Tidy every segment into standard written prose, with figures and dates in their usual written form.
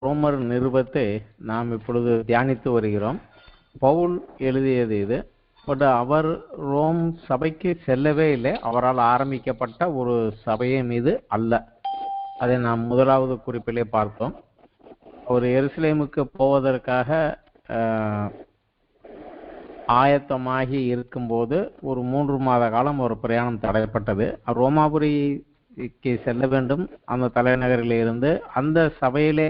ரோமர் நிருபத்தை நாம் இப்பொழுது தியானித்து வருகிறோம். பவுல் எழுதியது இது. பட் அவர் ரோம் சபைக்கு செல்லவே இல்லை. அவரால் ஆரம்பிக்கப்பட்ட ஒரு சபையின் மீது அல்ல. அதை நாம் முதலாவது குறிப்பிலே பார்த்தோம். அவர் எருசலேமுக்கு போவதற்காக ஆயத்தமாகி இருக்கும்போது ஒரு 3 மாத காலம் ஒரு பிரயாணம் தடைப்பட்டது. ரோமாபுரிக்கு செல்ல வேண்டும். அந்த தலைநகரில் இருந்து அந்த சபையிலே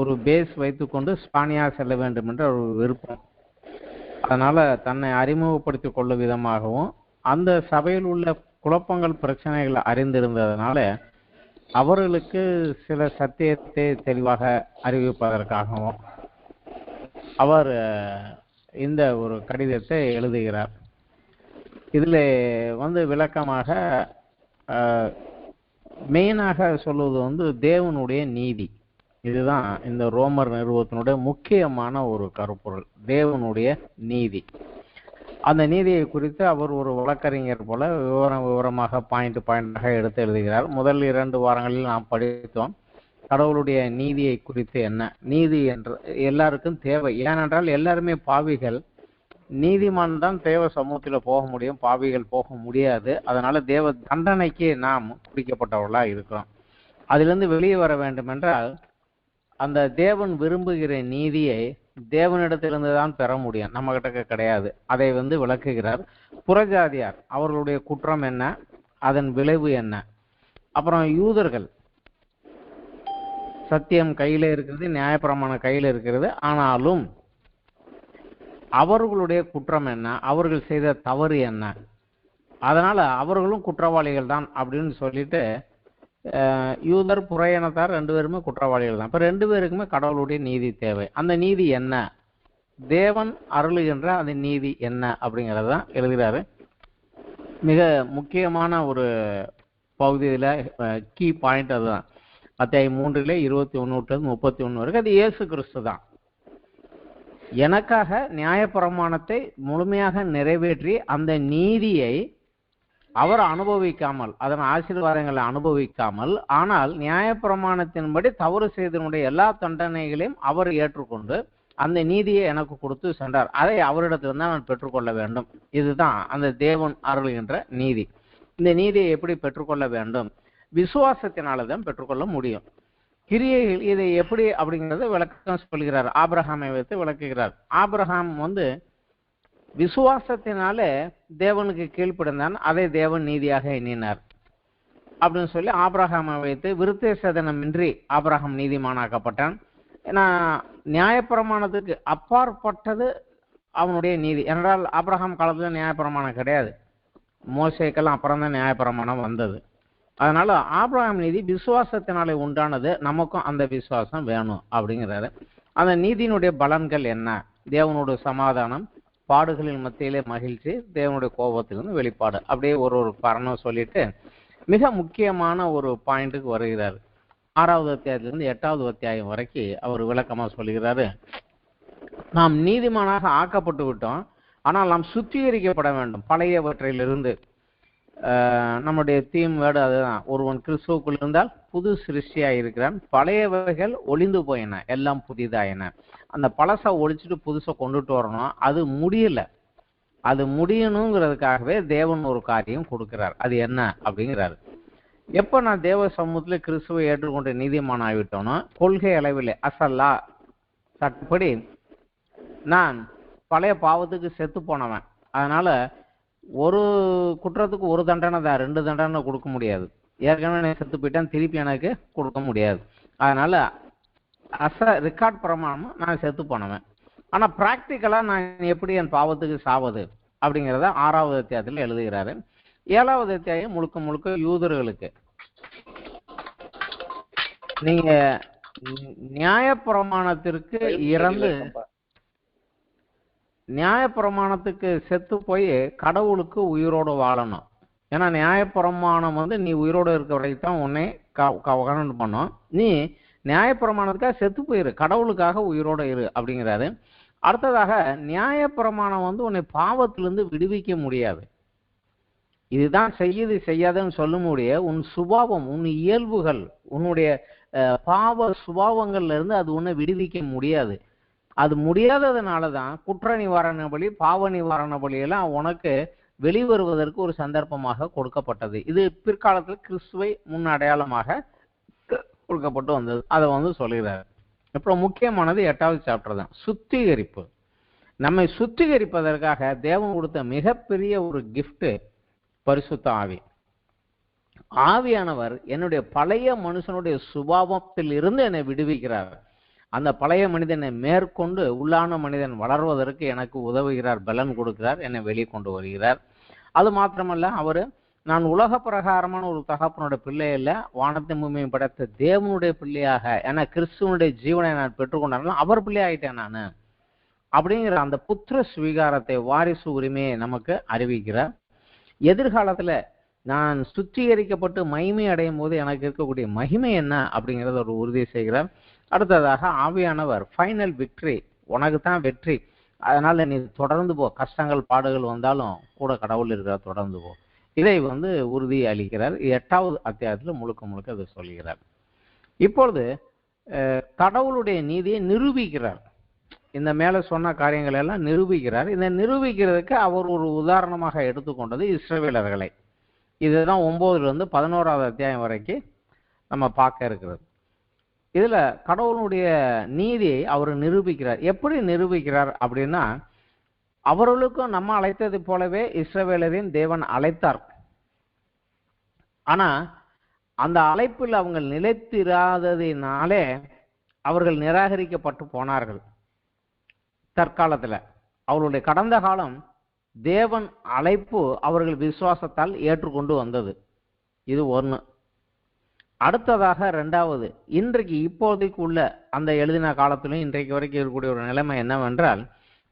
ஒரு பேஸ் வைத்துக்கொண்டு ஸ்பானியா செல்ல வேண்டும் என்ற ஒரு விருப்பம். அதனால தன்னை அறிமுகப்படுத்திக் கொள்ளும் விதமாகவும் அந்த சபையில் உள்ள குழப்பங்கள் பிரச்சனைகள் அறிந்திருந்ததுனால அவர்களுக்கு சில சத்தியத்தை தெளிவாக அறிவிப்பதற்காகவும் அவர் இந்த ஒரு கடிதத்தை எழுதுகிறார். இதில் விளக்கமாக மெயினாக சொல்வது தேவனுடைய நீதி. இதுதான் இந்த ரோமர் நிறுவனத்தினுடைய முக்கியமான ஒரு கருப்பொருள், தேவனுடைய நீதி. அந்த நீதியை குறித்து அவர் ஒரு வழக்கறிஞர் போல விவரமாக பாயிண்டாக எடுத்து எழுதுகிறார். முதல் 2 வாரங்களில் நாம் படித்தோம் கடவுளுடைய நீதியை குறித்து. என்ன நீதி என்று எல்லாருக்கும் தேவை. ஏனென்றால் எல்லாருமே பாவிகள். நீதிமான் தான் தேவ சமூகத்தில் போக முடியும், பாவிகள் போக முடியாது. அதனால தேவ தண்டனைக்கு நாம் பிடிக்கப்பட்டவர்களா இருக்கிறோம். அதிலிருந்து வெளியே வர வேண்டும் என்றால் அந்த தேவன் விரும்புகிற நீதியை தேவனிடத்திலிருந்து தான் பெற முடியும், நம்ம கிட்ட கிடையாது. அதை விளக்குகிறார். புறஜாதியார் அவர்களுடைய குற்றம் என்ன, அதன் விளைவு என்ன. அப்புறம் யூதர்கள் சத்தியம் கையில இருக்கிறது, நியாயப்பிரமாணம் கையில இருக்கிறது. ஆனாலும் அவர்களுடைய குற்றம் என்ன, அவர்கள் செய்த தவறு என்ன, அதனால அவர்களும் குற்றவாளிகள் தான் அப்படின்னு சொல்லிட்டு யூதர் புறையினத்தார் 2 பேருமே குற்றவாளிகள் தான். இப்போ 2 பேருக்குமே கடவுளுடைய நீதி தேவை. அந்த நீதி என்ன, தேவன் அருளுகின்ற அந்த நீதி என்ன அப்படிங்கிறது தான் எழுதுகிறாரு. மிக முக்கியமான ஒரு பகுதியில் கீ பாயிண்ட் அதுதான். அத்தியாயம் 3 21-31 வரைக்கும் அது இயேசு கிறிஸ்து தான் எனக்காக நியாயப்பிரமாணத்தை முழுமையாக நிறைவேற்றி அந்த நீதியை அவர் அனுபவிக்காமல், அதன் ஆசீர்வாதங்களை அனுபவிக்காமல், ஆனால் நியாயப்பிரமாணத்தின்படி தவறு செய்தனுடைய எல்லா தண்டனைகளையும் அவர் ஏற்றுக்கொண்டு அந்த நீதியை எனக்கு கொடுத்து சென்றார். அதை அவரிடத்திலிருந்து நான் பெற்றுக்கொள்ள வேண்டும். இதுதான் அந்த தேவன் அருள்கின்ற நீதி. இந்த நீதியை எப்படி பெற்றுக்கொள்ள வேண்டும்? விசுவாசத்தினால்தான் பெற்றுக்கொள்ள முடியும். கிரியைகள் இதை எப்படி அப்படிங்கிறத விளக்கம் சொல்கிறார். ஆபிரகாமை வைத்து விளக்குகிறார். ஆபிரகாம் விசுவாசத்தினாலே தேவனுக்கு கீழ்ப்படிந்தான், அதை தேவன் நீதியாக எண்ணினார் அப்படின்னு சொல்லி ஆபிரகாமை வைத்து விருத்தசேதனமின்றி ஆபிரகாம் நீதிமானாக்கப்பட்டான். ஏன்னா நியாயப்பிரமாணத்துக்கு அப்பாற்பட்டது அவனுடைய நீதி. என்றால் ஆபிரகாம் காலத்துல நியாயப்பிரமாணம் கிடையாது, மோசேக்கெல்லாம் அப்புறம் தான் நியாயப்பிரமாணம் வந்தது. அதனால ஆபிரகாம் நீதி விசுவாசத்தினாலே உண்டானது. நமக்கும் அந்த விசுவாசம் வேணும் அப்படிங்கிறாரு. அந்த நீதியினுடைய பலன்கள் என்ன? தேவனுடைய சமாதானம், பாடுகளின் மத்தியிலே மகிழ்ச்சி, தேவனுடைய கோபத்திலிருந்து வெளிப்பாடு. அப்படியே ஒரு காரணம் சொல்லிட்டு மிக முக்கியமான ஒரு பாயிண்ட்டுக்கு வருகிறார். 6வது அத்தியாயத்திலிருந்து 8வது அத்தியாயம் வரைக்கும் அவர் விளக்கமா சொல்லுகிறாரு. நாம் நீதிமானாக ஆக்கப்பட்டு விட்டோம், ஆனால் நாம் சுத்திகரிக்கப்பட வேண்டும் பழையவற்றிலிருந்து. நம்முடைய தீம் வேர்டு அதுதான். ஒருவன் கிறிஸ்துவுக்குள் இருந்தால் புது சிருஷ்டியா இருக்கிறான், பழையவைகள் ஒளிந்து போயின, எல்லாம் புதிதாயின. அந்த பழசை ஒழிச்சுட்டு புதுசை கொண்டுட்டு வரணும். அது முடியல. அது முடியணுங்கிறதுக்காகவே தேவன் ஒரு காரியம் கொடுக்கிறார். அது என்ன அப்படிங்கிறாரு. எப்ப நான் தேவ சமூகத்துல கிறிஸ்துவை ஏற்றுக்கொண்டு நீதிமான் ஆகிவிட்டோனோ, கொள்கை அளவில் அசல்லா சட்டப்படி நான் பழைய பாவத்துக்கு செத்து போனவன். அதனால ஒரு குற்றத்துக்கு ஒரு தண்டனை தான், 2 தண்டனை கொடுக்க முடியாது. ஏற்கனவே செத்து போயிட்டான், திருப்பி எனக்கு கொடுக்க முடியாது. அதனால ரெக்கார்ட் பிரமாணம் நான் செத்து போனவன். ஆனா பிராக்டிக்கலா நான் எப்படி என் பாவத்துக்கு சாவது அப்படிங்கிறத 6வது அத்தியாயத்தில் எழுதுகிறாரு. 7வது அத்தியாயம் முழுக்க முழுக்க யூதர்களுக்கு. நீங்க நியாயப்பிரமாணத்திற்கு இறந்து நியாயப்பிரமாணத்துக்கு செத்து போய் கடவுளுக்கு உயிரோடு வாழணும். ஏன்னா நியாயப்பிரமாணம் நீ உயிரோடு இருக்க வரைக்கும் தான் உன்னை கவனம் பண்ணும். நீ நியாயப்பிரமாணத்துக்காக செத்து போயிரு, கடவுளுக்காக உயிரோடு இரு அப்படிங்கிறாரு. அடுத்ததாக நியாயப்பிரமாணம் உன்னை பாவத்திலிருந்து விடுவிக்க முடியாது. இதுதான் செய்யுது செய்யாதுன்னு சொல்ல முடிய உன் சுபாவம், உன் இயல்புகள், உன்னுடைய பாவ சுபாவங்கள்ல இருந்து அது ஒண்ணு விடுவிக்க முடியாது. அது முடியாததுனால தான் குற்ற நிவாரண பலி, பாவ நிவாரண பலி எல்லாம் உனக்கு வெளிவருவதற்கு ஒரு சந்தர்ப்பமாக கொடுக்கப்பட்டது. இது பிற்காலத்தில் கிறிஸ்துவை முன் அடையாளமாக கொடுக்கப்பட்டு வந்தது. அதை சொல்லுகிறார். அப்புறம் முக்கியமானது 8வது சாப்டர் தான், சுத்திகரிப்பு. நம்மை சுத்திகரிப்பதற்காக தேவன் கொடுத்த மிகப்பெரிய ஒரு கிஃப்ட் பரிசுத்த ஆவி. ஆவியானவர் என்னுடைய பழைய மனுஷனுடைய சுபாவத்தில் இருந்து என்னை விடுவிக்கிறார். அந்த பழைய மனிதனை மேற்கொண்டு உள்ளான மனிதன் வளர்வதற்கு எனக்கு உதவுகிறார், பலன் கொடுக்கிறார், என்னை வெளியே கொண்டு வருகிறார். அது மாத்திரமல்ல, அவரு நான் உலக பிரகாரமான ஒரு தகப்பனுடைய பிள்ளை இல்ல, வானத்தை பூமியை படைத்த தேவனுடைய பிள்ளையாக, ஏன்னா கிறிஸ்துவனுடைய ஜீவனை நான் பெற்றுக்கொண்டாலும் அவர் பிள்ளை ஆயிட்டேன் நான் அப்படிங்கிற அந்த புத்திர ஸ்வீகாரத்தை, வாரிசு உரிமையை நமக்கு அறிவிக்கிறார். எதிர்காலத்துல நான் சுத்திகரிக்கப்பட்டு மகிமை அடையும் போது எனக்கு இருக்கக்கூடிய மகிமை என்ன அப்படிங்கிறத ஒரு உறுதி செய்கிறார். அடுத்ததாக ஆவியானவர் ஃபைனல் விக்டரி, உனக்கு தான் வெற்றி, அதனால நீ தொடர்ந்து போ, கஷ்டங்கள் பாடுகள் வந்தாலும் கூட கடவுள் இருக்கிறார், தொடர்ந்து போ. இதை உறுதி அளிக்கிறார். 8வது அத்தியாயத்தில் முழுக்க முழுக்க அதை சொல்கிறார். இப்பொழுது கடவுளுடைய நீதியை நிரூபிக்கிறார். இந்த மேல சொன்ன காரியங்கள் எல்லாம் நிரூபிக்கிறார். இதை நிரூபிக்கிறதுக்கு அவர் ஒரு உதாரணமாக எடுத்துக்கொண்டது இஸ்ரவேலர்களை. இதுதான் 9லிருந்து 11வது அத்தியாயம் வரைக்கும் நம்ம பார்க்க இருக்கிறது. இதுல கடவுளுடைய நீதியை அவர் நிரூபிக்கிறார். எப்படி நிரூபிக்கிறார் அப்படின்னா, அவர்களுக்கும் நம்ம அழைத்தது போலவே இஸ்ரவேலரின் தேவன் அழைத்தார். ஆனா அந்த அழைப்பில் அவங்க நிலைத்திராததினாலே அவர்கள் நிராகரிக்கப்பட்டு போனார்கள். தற்காலத்துல அவர்களுடைய கடந்த காலம் தேவன் அழைப்பு அவர்கள் விசுவாசத்தால் ஏற்றுக்கொண்டு வந்தது. இது ஒன்று. அடுத்ததாக 2வது, இன்றைக்கு இப்போதைக்கு உள்ள அந்த எழுதின காலத்திலும் இன்றைக்கு வரைக்கும் இருக்கக்கூடிய ஒரு நிலைமை என்னவென்றால்,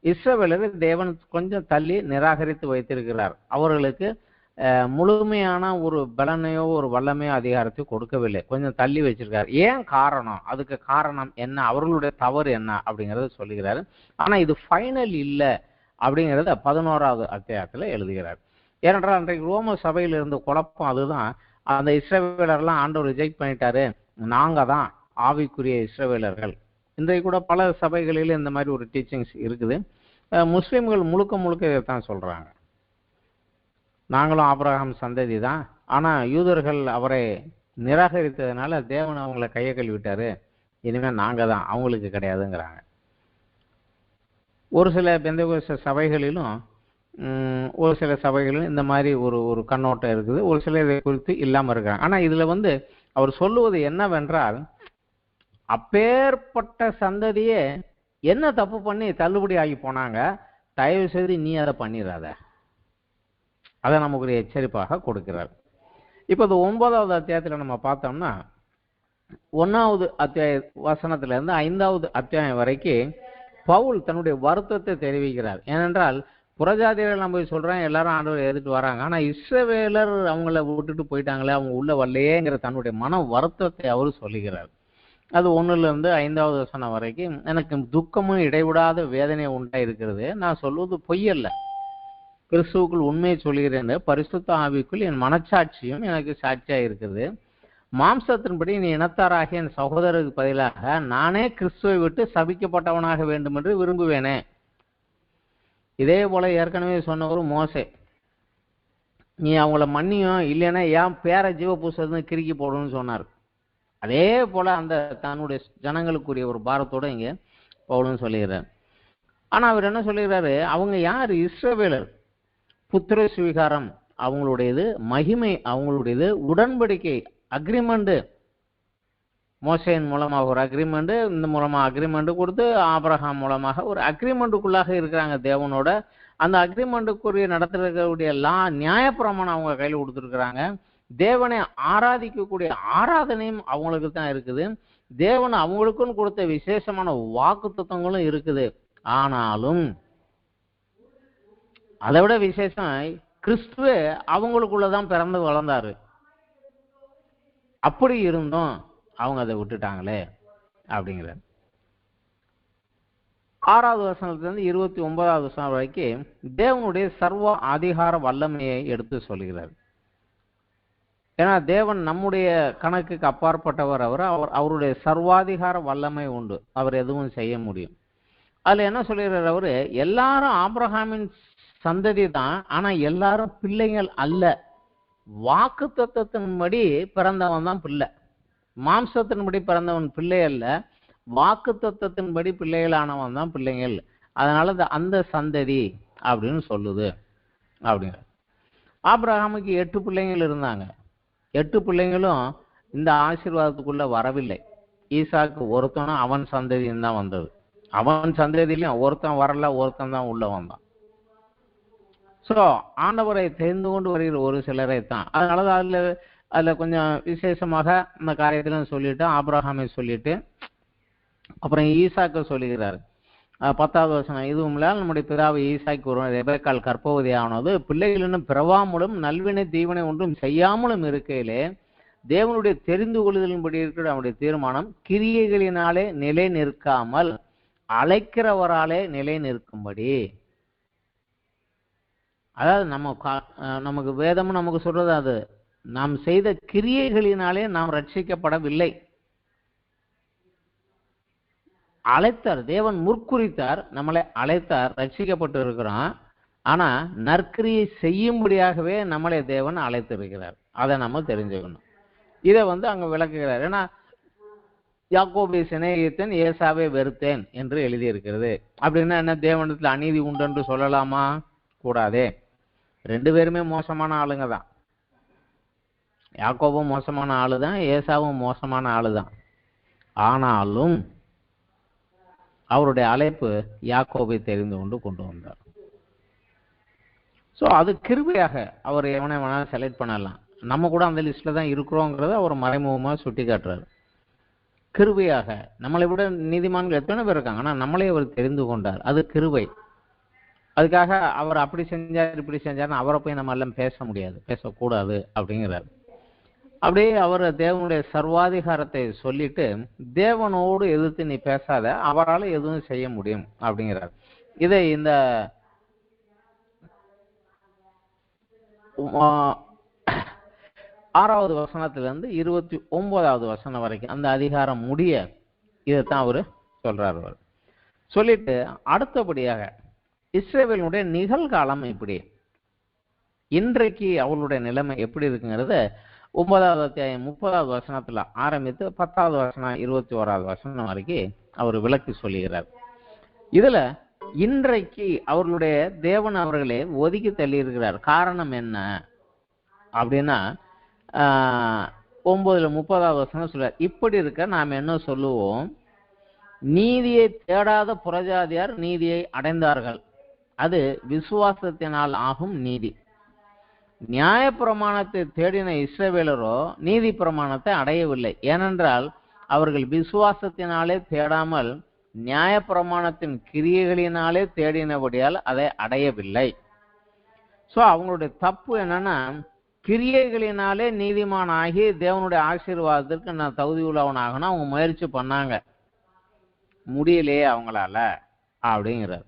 இஸ்ரவேலரை தேவன் கொஞ்சம் தள்ளி நிராகரித்து வைத்திருக்கிறார். அவர்களுக்கு முழுமையான ஒரு பலனையோ ஒரு வல்லமையோ அதிகாரத்தையோ கொடுக்கவில்லை, கொஞ்சம் தள்ளி வச்சிருக்காரு. ஏன் காரணம், அதுக்கு காரணம் என்ன, அவர்களுடைய தவறு என்ன அப்படிங்கறத சொல்லுகிறாரு. ஆனா இது ஃபைனல் இல்லை அப்படிங்கிறத 11வது அத்தியாயத்துல எழுதுகிறார். ஏனென்றால் அன்றைக்கு ரோம சபையில் இருந்த குழப்பம் அதுதான். அந்த இஸ்ரவேலர்லாம் ஆண்டவர் ரிஜெக்ட் பண்ணிட்டாரு, நாங்க தான் ஆவிக்குரிய இஸ்ரவேலர்கள். இன்றைக்கு கூட பல சபைகளில் இந்த மாதிரி ஒரு டீச்சிங்ஸ் இருக்குது. முஸ்லிம்கள் முழுக்க முழுக்க இதைத்தான் சொல்றாங்க, நாங்களும் ஆபிரகாம் சந்ததி தான், ஆனா யூதர்கள் அவரை நிராகரித்ததுனால தேவன் அவங்களை கையை கழுவிட்டாரு, இனிமே நாங்க தான், அவங்களுக்கு கிடையாதுங்கிறாங்க. ஒரு சில பெந்தெகோஸ்தே சபைகளிலும் ஒரு சில சபைகளிலும் இந்த மாதிரி ஒரு கண்ணோட்டம் இருக்குது. ஒரு சில இதை குறித்து இல்லாம இருக்காங்க. ஆனா இதுல அவர் சொல்லுவது என்னவென்றால், அப்பேற்பட்ட சந்ததியே என்ன தப்பு பண்ணி தள்ளுபடி ஆகி போனாங்க, தயவு செய்து நீ அதை பண்ணிடாத, அதை நமக்கு ஒரு எச்சரிப்பாக கொடுக்கிறார். இப்போ இது 9வது அத்தியாயத்தில் நம்ம பார்த்தோம்னா 1வது அத்தியாய வசனத்துல இருந்து 5வது அத்தியாயம் வரைக்கும் பவுல் தன்னுடைய வருத்தத்தை தெரிவிக்கிறார். ஏனென்றால் புறஜாதிகள் நம்ம போய் சொல்றேன், எல்லாரும் ஆண்டவர் எதிர்த்து வராங்க, ஆனா இஸ்ரவேலர் அவங்கள விட்டுட்டு போயிட்டாங்களே, அவங்க உள்ள வரலையேங்கிற தன்னுடைய மன வருத்தத்தை அவர் சொல்லுகிறார். அது 1லிருந்து 5வது வசனம் வரைக்கும், எனக்கு துக்கமும் இடைவிடாத வேதனை உண்டாயிருக்கிறது, நான் சொல்வது பொய்யல்ல, கிறிஸ்துவுக்குள் உண்மையை சொல்கிறேன், பரிசுத்த ஆவிக்குள் என் மனச்சாட்சியும் எனக்கு சாட்சியா இருக்குது. மாம்சத்தின்படி நீ இனத்தாராகிய என் சகோதரருக்கு பதிலாக நானே கிறிஸ்துவை விட்டு சபிக்கப்பட்டவனாக வேண்டும் என்று விரும்புவேனே. இதே போல ஏற்கனவே சொன்னவர் மோசே, நீ அவங்கள மன்னியும், இல்லைன்னா ஏன் பேர ஜீவ பூசன்னு கிறுக்கி போடணும்னு சொன்னார். அதே போல அந்த தன்னுடைய ஜனங்களுக்குரிய ஒரு பாரத்தோட இங்க பவுலும் சொல்லுகிறார். ஆனா அவர் என்ன சொல்லுகிறாரு, அவங்க யார், இஸ்ரவேலர், புத்திர ஸ்வீகாரம் அவங்களுடையது, மகிமை அவங்களுடையது, உடன்படிக்கை அக்ரிமெண்ட், மோசேயின் மூலமாக ஒரு அக்ரிமெண்ட், இந்த மூலமா அக்ரிமெண்ட் கொடுத்து ஆபிரகாம் மூலமாக ஒரு அக்ரிமெண்ட்டுக்குள்ளாக இருக்கிறாங்க தேவனோட. அந்த அக்ரிமெண்ட்டுக்குரிய நடத்துறக்கூடிய நியாயப்பிரமாணம் அவங்க கையில் கொடுத்துருக்குறாங்க. தேவனை ஆராதிக்கக்கூடிய ஆராதனையும் அவங்களுக்கு தான் இருக்குது. தேவன் அவங்களுக்குன்னு கொடுத்த விசேஷமான வாக்கு தத்துவங்களும் இருக்குது. ஆனாலும் அதை விட விசேஷம், கிறிஸ்துவே அவங்களுக்குள்ளதான் பிறந்து வளர்ந்தாரு. அப்படி இருந்தும் அவங்க அதை விட்டுட்டாங்களே அப்படிங்கிற 6வது வசனத்திலிருந்து 29வது வசனம் வரைக்கும் தேவனுடைய சர்வ அதிகார வல்லமையை எடுத்து சொல்கிறார். ஏன்னா தேவன் நம்முடைய கணக்குக்கு அப்பாற்பட்டவர். அவருடைய சர்வாதிகார வல்லமை உண்டு, அவர் எதுவும் செய்ய முடியும். அதுல என்ன சொல்லிடுறாரு அவரு, எல்லாரும் ஆபிரகாமின் சந்ததி தான், ஆனா எல்லாரும் பிள்ளைகள் அல்ல. வாக்கு தத்துவத்தின்படி பிறந்தவன் தான் பிள்ளை, மாம்சத்தின்படி பிறந்தவன் பிள்ளை அல்ல, வாக்கு தத்துவத்தின்படி பிள்ளைகளானவன் தான் பிள்ளைகள். அதனால அந்த சந்ததி அப்படின்னு சொல்லுது அப்படிங்கிற. ஆபிரகாமுக்கு 8 பிள்ளைங்கள் இருந்தாங்க. 8 பிள்ளைங்களும் இந்த ஆசீர்வாதத்துக்குள்ள வரவில்லை. ஈசாக்கு ஒருத்தனும் அவன் சந்ததியும் தான் வந்தது. அவன் சந்ததியிலையும் ஒருத்தன் வரல, ஒருத்தன் தான் உள்ள வந்தான். ஸோ ஆண்டவரை தெரிந்து கொண்டு வருகிற ஒரு சிலரை தான். அதனால அதுல கொஞ்சம் விசேஷமாக இந்த காரியத்திலும் சொல்லிட்டு ஆபிரகாமை சொல்லிட்டு அப்புறம் ஈசாக்கு சொல்லுகிறார். 10வது வசனம், இதுவும் நம்முடைய பிதாவை ஈசாக்கு ஒருவன் ரெபெக்காள் கற்பவதி ஆனது பிள்ளைகளினும் பிறவாமலும் நல்வினை தீவனை ஒன்றும் செய்யாமலும் இருக்கையிலே தேவனுடைய தெரிந்து கொள்ளுதலின்படி இருக்கிற அவனுடைய தீர்மானம் கிரியைகளினாலே நிலை நிற்காமல் அழைக்கிறவராலே நிலை நிற்கும்படி. அதாவது நமக்கு வேதமும் நமக்கு சொல்றது அது, நாம் செய்த கிரியைகளினாலே நாம் ரட்சிக்கப்படவில்லை. அழைத்தார், தேவன் முற்குறித்தார், நம்மளை அழைத்தார், ரட்சிக்கப்பட்டு இருக்கிறோம். ஆனா நற்கிரியை செய்யும்படியாகவே நம்மளை தேவன் அழைத்திருக்கிறார். அதை நம்ம தெரிஞ்சுக்கணும். இதை அங்க விளக்குகிறார். ஏன்னா யாக்கோபை சிநேகித்தேன், ஏசாவை வெறுத்தேன் என்று எழுதியிருக்கிறது. அப்படின்னா என்ன, தேவனத்தில் அநீதி உண்டு என்று சொல்லலாமா? கூடாதே. 2 பேருமே மோசமான ஆளுங்க தான். யாக்கோபும் மோசமான ஆளு தான், ஏசாவும் மோசமான ஆளு தான். ஆனாலும் அவருடைய அழைப்பு யாக்கோபை தெரிந்து கொண்டு வந்தார். ஸோ அது கிருபையாக அவர் எவனை வேணாலும் செலக்ட் பண்ணலாம். நம்ம கூட அந்த லிஸ்ட்ல தான் இருக்கிறோங்கிறத அவர் மறைமுகமாக சுட்டி காட்டுறாரு. கிருபையாக நம்மளை விட நீதிமான்கள் எத்தனை பேர் இருக்காங்க, ஆனால் நம்மளே அவர் தெரிந்து கொண்டார். அது கிருபை. அதுக்காக அவர் அப்படி செஞ்சார் இப்படி செஞ்சார்னு அவரை போய் நம்ம எல்லாம் பேச முடியாது, பேசக்கூடாது அப்படிங்கிறார். அப்படியே அவர் தேவனுடைய சர்வாதிகாரத்தை சொல்லிட்டு தேவனோடு எதிர்த்து நீ பேசாத, அவரால் எதுவும் செய்ய முடியும் அப்படிங்கிறார். இதை இந்த 6வது வசனத்திலிருந்து 29வது வசனம் வரைக்கும் அந்த அதிகாரம் முடிய இதைத்தான் அவரு சொல்றாரு. அவர் சொல்லிட்டு அடுத்தபடியாக இஸ்ரவேலுடைய நிகழ்காலம் இப்படி, இன்றைக்கு அவளுடைய நிலைமை எப்படி இருக்குங்கிறத 9வது அத்தியாயம் 30வது வசனத்துல ஆரம்பித்து 10வது வசனம் 21வது வசனம் வரைக்கும் அவர் விளக்கி சொல்லுகிறார். இதுல இன்றைக்கு அவர்களுடைய தேவன் அவர்களே ஒதுக்கி தள்ளி இருக்கிறார். காரணம் என்ன அப்படின்னா 9ல் 30வது வசனம் சொல்றார், இப்படி இருக்க நாம் என்ன சொல்லுவோம், நீதியை தேடாத புறஜாதியார் நீதியை அடைந்தார்கள், அது விசுவாசத்தினால் ஆகும் நீதி. நியாயப்பிரமாணத்தை தேடின இஸ்ரவேலரோ நீதி பிரமாணத்தை அடையவில்லை, ஏனென்றால் அவர்கள் விசுவாசத்தினாலே தேடாமல் நியாயப்பிரமாணத்தின் கிரியைகளினாலே தேடினபடியால் அதை அடையவில்லை. ஸோ அவங்களுடைய தப்பு என்னன்னா, கிரியைகளினாலே நீதிமான் ஆகி தேவனுடைய ஆசீர்வாதத்திற்கு நான் தகுதி உள்ளவனாகணும் அவங்க முயற்சி பண்ணாங்க, முடியலையே அவங்களால அப்படிங்கிறார்.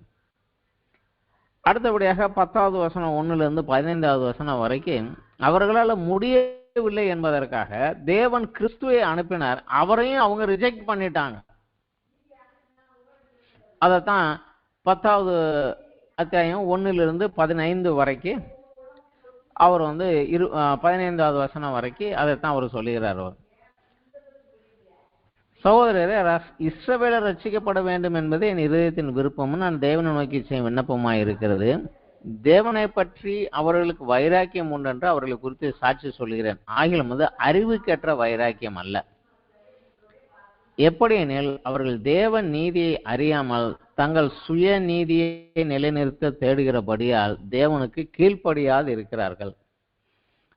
அடுத்தபடியாக 10வது வசனம் 1லிருந்து 15வது வசனம் வரைக்கும் அவர்களால் முடியவில்லை என்பதற்காக தேவன் கிறிஸ்துவை அனுப்பினார், அவரையும் அவங்க ரிஜெக்ட் பண்ணிட்டாங்க. அதைத்தான் 10வது அத்தியாயம் 1லிருந்து 15 வரைக்கும் அவர் 15வது வசனம் வரைக்கும் அதைத்தான் அவர் சொல்லுகிறார். அவர் சகோதரரே, இஸ்ரவேலர் ரட்சிக்கப்பட வேண்டும் என்பது என் இதயத்தின் விருப்பமும் நான் தேவனை நோக்கி செய்யும் விண்ணப்பமாய் இருக்கிறது. தேவனை பற்றி அவர்களுக்கு வைராக்கியம் உண்டு என்று அவர்களை குறித்து சாட்சி சொல்கிறேன். ஆகிலும் அது அறிவுக்கேற்ற வைராக்கியம் அல்ல. எப்படி எனில் அவர்கள் தேவன் நீதியை அறியாமல் தங்கள் சுய நீதியை நிலைநிறுத்த தேடுகிறபடியால் தேவனுக்கு கீழ்ப்படியாது இருக்கிறார்கள்.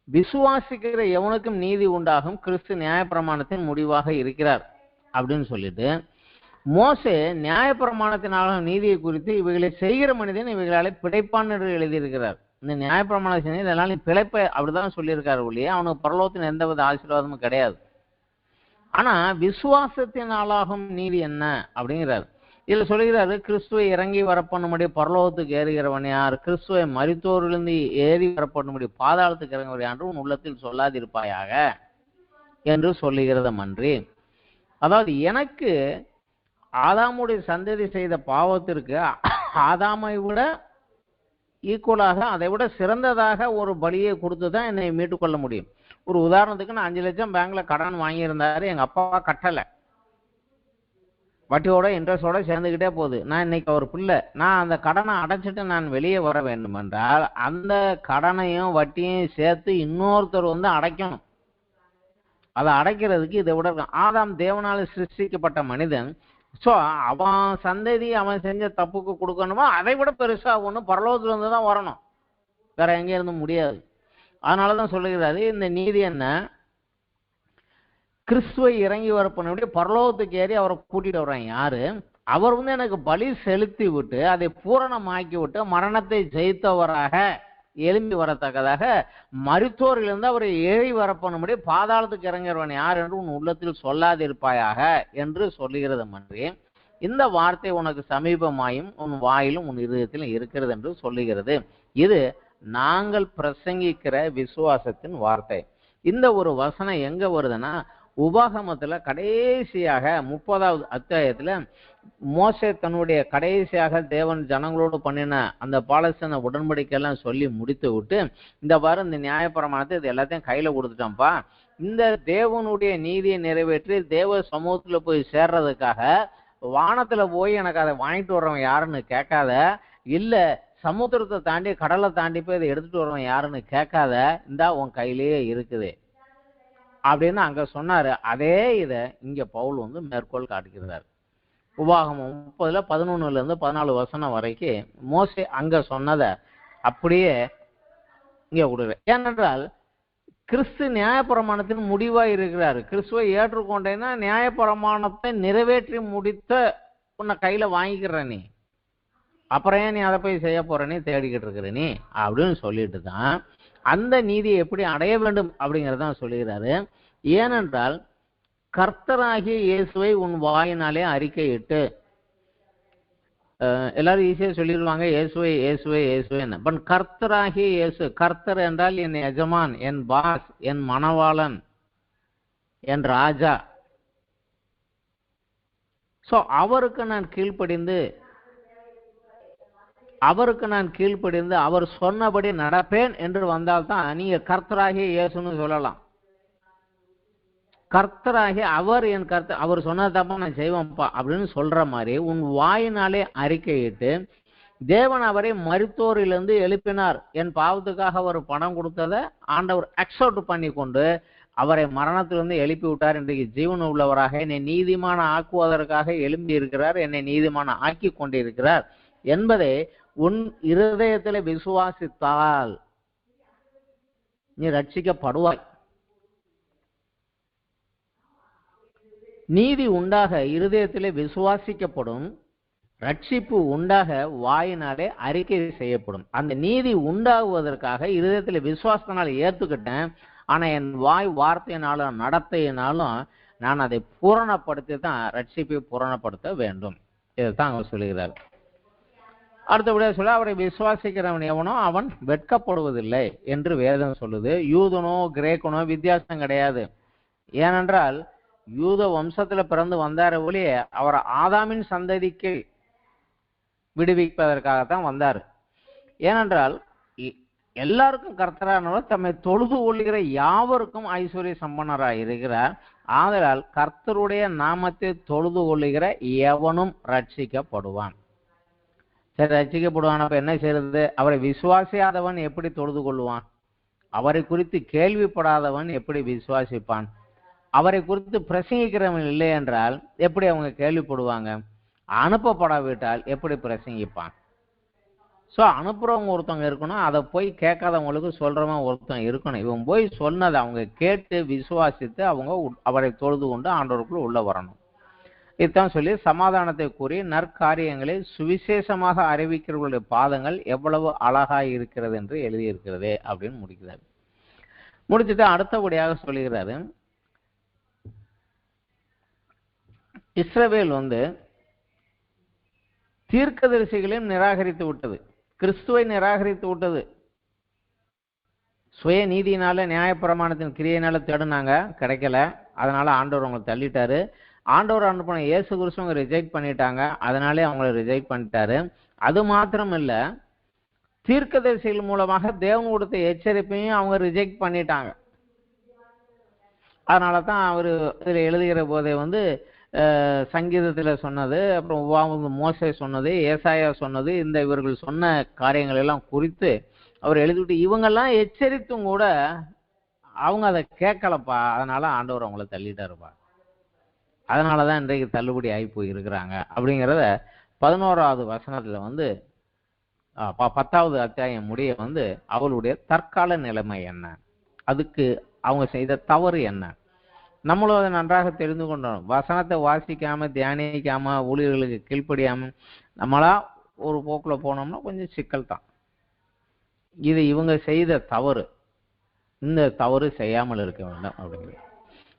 விசுவாசிக்கிற எவனுக்கும் நீதி உண்டாகும், கிறிஸ்து நியாயப்பிரமாணத்தின் முடிவாக இருக்கிறார் அப்படின்னு சொல்லிட்டு மோசே நியாயப்பிரமாணத்தினால நீதியை குறித்து இவைகளை செய்கிற மனிதன் இவைகளாலே பிழைப்பான் என்று எழுதியிருக்கிறார். இந்த நியாயப்பிரமாணம் செஞ்சு இதனால பிழைப்ப அப்படிதான் சொல்லியிருக்காரு ஒழிய அவனுக்கு பரலோகத்தின் எந்தவித ஆசீர்வாதமும் கிடையாது. ஆனா விசுவாசத்தினாலாகும் நீதி என்ன அப்படிங்கிறார். இதுல சொல்லுகிறாரு, கிறிஸ்துவை இறங்கி வரப்பண்ணும்படி பரலோகத்துக்கு ஏறுகிறவன் யார், கிறிஸ்துவை மரித்தோரிலிருந்து ஏறி வரப்பண்ணும்படி பாதாளத்துக்கு இறங்குவர் யார் உன் உள்ளத்தில் சொல்லாதிருப்பாயாக என்று சொல்லுகிறதமன்றி. அதாவது எனக்கு ஆதாமுடைய சந்ததி செய்த பாவத்திற்கு ஆதாமை விட ஈக்குவலாக, அதை விட சிறந்ததாக ஒரு பலியை கொடுத்து தான் என்னை மீட்டுக்கொள்ள முடியும். ஒரு உதாரணத்துக்கு, நான் 5 லட்சம் பேங்க்ல கடன் வாங்கியிருந்தாரு, எங்க அப்பா கட்டலை, வட்டியோட இன்ட்ரெஸ்டோட சேர்ந்துக்கிட்டே போகுது. நான் இன்னைக்கு ஒரு பிள்ளை, நான் அந்த கடனை அடைச்சிட்டு நான் வெளியே வர வேண்டும் என்றால் அந்த கடனையும் வட்டியையும் சேர்த்து இன்னொருத்தர் வந்து அடைக்கணும். அதை அடைக்கிறதுக்கு இதை விட ஆதாம் தேவனால சிருஷ்டிக்கப்பட்ட மனிதன். ஸோ அவன் சந்ததி அவன் செஞ்ச தப்புக்கு கொடுக்கணுமோ அதை விட பெருசா ஒன்று பரலோகத்துல இருந்து தான் வரணும், வேற எங்கே இருந்து முடியாது. அதனாலதான் சொல்லுகிறாரு, இந்த நீதி என்ன, கிறிஸ்துவை இறங்கி வரப்பண்ணுடைய பரலோகத்துக்கு ஏறி அவரை கூட்டிட்டு வர்றாங்க யாரு, அவர் வந்து எனக்கு பலி செலுத்தி விட்டு அதை பூரணமாக்கி விட்டு மரணத்தை ஜெயித்தவராக எழும்பி வரத்தக்கதாக மரித்தோரிலிருந்து அவர் ஏறி வரப்பண்ணும்படி பாதாளத்துக்கு இறங்கிறவன் யார் என்று உன் உள்ளத்தில் சொல்லாதிருப்பாயாக என்று சொல்லுகிறது மன்றி. இந்த வார்த்தை உனக்கு சமீபமாயும் உன் வாயிலும் உன் இருதயத்திலும் இருக்கிறது என்று சொல்லுகிறது. இது நாங்கள் பிரசங்கிக்கிற விசுவாசத்தின் வார்த்தை. இந்த ஒரு வசனம் எங்க வருதுன்னா, உபாகமத்துல கடைசியாக 30வது அத்தியாயத்துல மோசே தன்னுடைய கடைசியாக தேவன் ஜனங்களோடு பண்ணின அந்த பாலஸ்தீன உடன்படிக்கையெல்லாம் சொல்லி முடித்து விட்டு, இந்த வாரம் இந்த நியாயப்பிரமாணத்தை இது எல்லாத்தையும் கையில கொடுத்துட்டோம்ப்பா, இந்த தேவனுடைய நீதியை நிறைவேற்றி தேவ சமூகத்துல போய் சேர்றதுக்காக வானத்துல போய் எனக்கு அதை வாங்கிட்டு வர்றவன் யாருன்னு கேட்காத, இல்ல சமுத்திரத்தை தாண்டி கடலை தாண்டி போய் இதை எடுத்துட்டு வர்றவன் யாருன்னு கேட்காத, இந்தா உன் கையிலேயே இருக்குது அப்படின்னு அங்க சொன்னாரு. அதே இதை இங்க பவுல் வந்து மேற்கோள் காட்டுகிறார். உபாகமம் 30ல 11ல இருந்து 14 வசனம் வரைக்கும் மோசே அங்க சொன்னதை அப்படியே இங்க கொடுக்குற. ஏனென்றால் கிறிஸ்து நியாயப்பிரமாணத்தின் முடிவா இருக்கிறாரு. கிறிஸ்துவை ஏற்றுக்கொண்டேன்னா நியாயப்பிரமாணத்தை நிறைவேற்றி முடித்த உன்னை கையில வாங்கிக்கிற நீ, அப்புறம் ஏன் நீ அதை போய் செய்ய போற நீ தேடிக்கிட்டு இருக்கிற நீ அப்படின்னு சொல்லிட்டு தான் அந்த நீதியை எப்படி அடைய வேண்டும் அப்படிங்கிறதான் சொல்லுகிறாரு. ஏனென்றால் கர்த்தராகிய இயேசுவை உன் வாயினாலே அறிக்கையிட்டு, எல்லாரும் ஈஸியா சொல்லிடுவாங்க இயேசுவை இயேசுவை இயேசுவை. பட் கர்த்தராகிய இயேசு, கர்த்தர் என்றால் என் எஜமான், என் பாஸ், என் மணவாளன், என் ராஜா. சோ அவருக்கு நான் கீழ்ப்படிந்து அவர் சொன்னபடி நடப்பேன் என்று வந்தால்தான் நீங்க கர்த்தராகிய இயேசுன்னு சொல்லலாம். கர்த்தராகிய அவர் என் கர்த்தர், அவர் சொன்னதப்பா நான் செய்வேன்ப்பா அப்படின்னு சொல்ற மாதிரி உன் வாயினாலே அறிக்கையிட்டு, தேவன் அவரை மரித்தோரிலிருந்து எழுப்பினார், என் பாவத்துக்காக அவர் பணம் கொடுத்ததை ஆண்டவர் அக்செப்ட் பண்ணி கொண்டு அவரை மரணத்திலிருந்து எழுப்பி விட்டார், இன்றைக்கு ஜீவன் உள்ளவராக என்னை நீதிமான ஆக்குவதற்காக எழும்பி இருக்கிறார், என்னை நீதிமான ஆக்கி கொண்டிருக்கிறார் என்பதை உன் இருதயத்தில் விசுவாசித்தால் நீ ரட்சிக்கப்படுவாய். நீதி உண்டாக இருதயத்திலே விசுவாசிக்கப்படும், ரட்சிப்பு உண்டாக வாயினாலே அறிக்கை செய்யப்படும். அந்த நீதி உண்டாகுவதற்காக இருதயத்தில் விசுவாசத்தினால ஏற்றுக்கிட்டேன், ஆனா என் வாய் வார்த்தையினாலும் நடத்தையினாலும் நான் அதை பூரணப்படுத்தி தான் ரட்சிப்பை பூரணப்படுத்த வேண்டும். இதைத்தான் அவர் சொல்லுகிறார். அடுத்தபடியாக சொல்ல, அவரை விசுவாசிக்கிறவன் எவனோ அவன் வெட்கப்படுவதில்லை என்று வேதம் சொல்லுது. யூதனோ கிரேக்கனோ வித்தியாசம் கிடையாது. ஏனென்றால் யூத வம்சத்துல பிறந்து வந்தார் ஒழிய அவர் ஆதாமின் சந்ததிக்கு விடுவிப்பதற்காகத்தான் வந்தார். ஏனென்றால் எல்லாருக்கும் கர்த்தரானவர் தம்மை தொழுது கொள்ளுகிற யாவருக்கும் ஐஸ்வர்ய சம்பன்னராய் இருக்கிறார். ஆதலால் கர்த்தருடைய நாமத்தை தொழுது கொள்ளுகிற எவனும் ரட்சிக்கப்படுவான். சரி, ரட்சிக்கப்படுவான். அப்ப என்ன செய்யறது? அவரை விசுவாசியாதவன் எப்படி தொழுது கொள்வான்? அவரை குறித்து கேள்விப்படாதவன் எப்படி விசுவாசிப்பான்? அவரை குறித்து பிரசங்கிக்கிறவன் இல்லை என்றால் எப்படி அவங்க கேள்விப்படுவாங்க? அனுப்பப்படாவிட்டால் எப்படி பிரசங்கிப்பான்? ஸோ அனுப்புறவங்க ஒருத்தவங்க இருக்கணும், அதை போய் கேட்காதவங்களுக்கு சொல்றவன் ஒருத்தன் இருக்கணும். இவன் போய் சொன்னதை அவங்க கேட்டு விசுவாசித்து அவங்க அவரை தொழுது கொண்டு ஆண்டவருக்குள்ள உள்ள வரணும். இதுதான் சொல்லி சமாதானத்தை கூறி நற்காரியங்களை சுவிசேஷமாக அறிவிக்கிறவர்களுடைய பாதங்கள் எவ்வளவு அழகாய் இருக்கிறது என்று எழுதியிருக்கிறது அப்படின்னு முடிக்கிறார். முடிச்சுட்டு அடுத்தபடியாக சொல்லுகிறாரு, இஸ்ரவேல் தீர்க்கதரிசிகளையும் நிராகரித்து விட்டது, கிறிஸ்துவை நிராகரித்து விட்டது. சுய நீதியினால நியாயப்பிரமாணத்தின் கிரியையினால தேடினாங்க, கிடைக்கல. அதனால ஆண்டவர் அவங்களை தள்ளிட்டாரு. ஆண்டவர் அனுப்பின இயேசு கிறிஸ்துவங்க ரிஜெக்ட் பண்ணிட்டாங்க, அதனாலே அவங்களை ரிஜெக்ட் பண்ணிட்டாரு. அது மாத்திரம் இல்ல, தீர்க்கதரிசிகள் மூலமாக தேவன் கொடுத்த எச்சரிப்பையும் அவங்க ரிஜெக்ட் பண்ணிட்டாங்க. அதனால தான் அவர் இதில் எழுதுகிற போதே சங்கீதத்தில் சொன்னது, அப்புறம் மோசே சொன்னது, ஏசாயா சொன்னது, இந்த இவர்கள் சொன்ன காரியங்கள் எல்லாம் குறித்து அவர் எழுதிவிட்டு, இவங்கெல்லாம் எச்சரித்தும் கூட அவங்க அதை கேட்கலப்பா, அதனால ஆண்டவர் அவங்கள தள்ளிட்டாருப்பா. அதனால தான் இன்றைக்கு தள்ளுபடி ஆகி போயிருக்கிறாங்க அப்படிங்கிறத 11வது வசனத்தில் 10வது அத்தியாயம் முடிய அவளுடைய தற்கால நிலைமை என்ன, அதுக்கு அவங்க செய்த தவறு என்ன, நம்மளும் அதை நன்றாக தெரிந்து கொண்டோம். வசனத்தை வாசிக்காம தியானிக்காம ஊழியர்களுக்கு கீழ்ப்படியாம நம்மளா ஒரு போக்கில் போனோம்னா கொஞ்சம் சிக்கல் தான். இது இவங்க செய்த தவறு, இந்த தவறு செய்யாமல் இருக்க வேண்டும் அப்படிங்கிறது.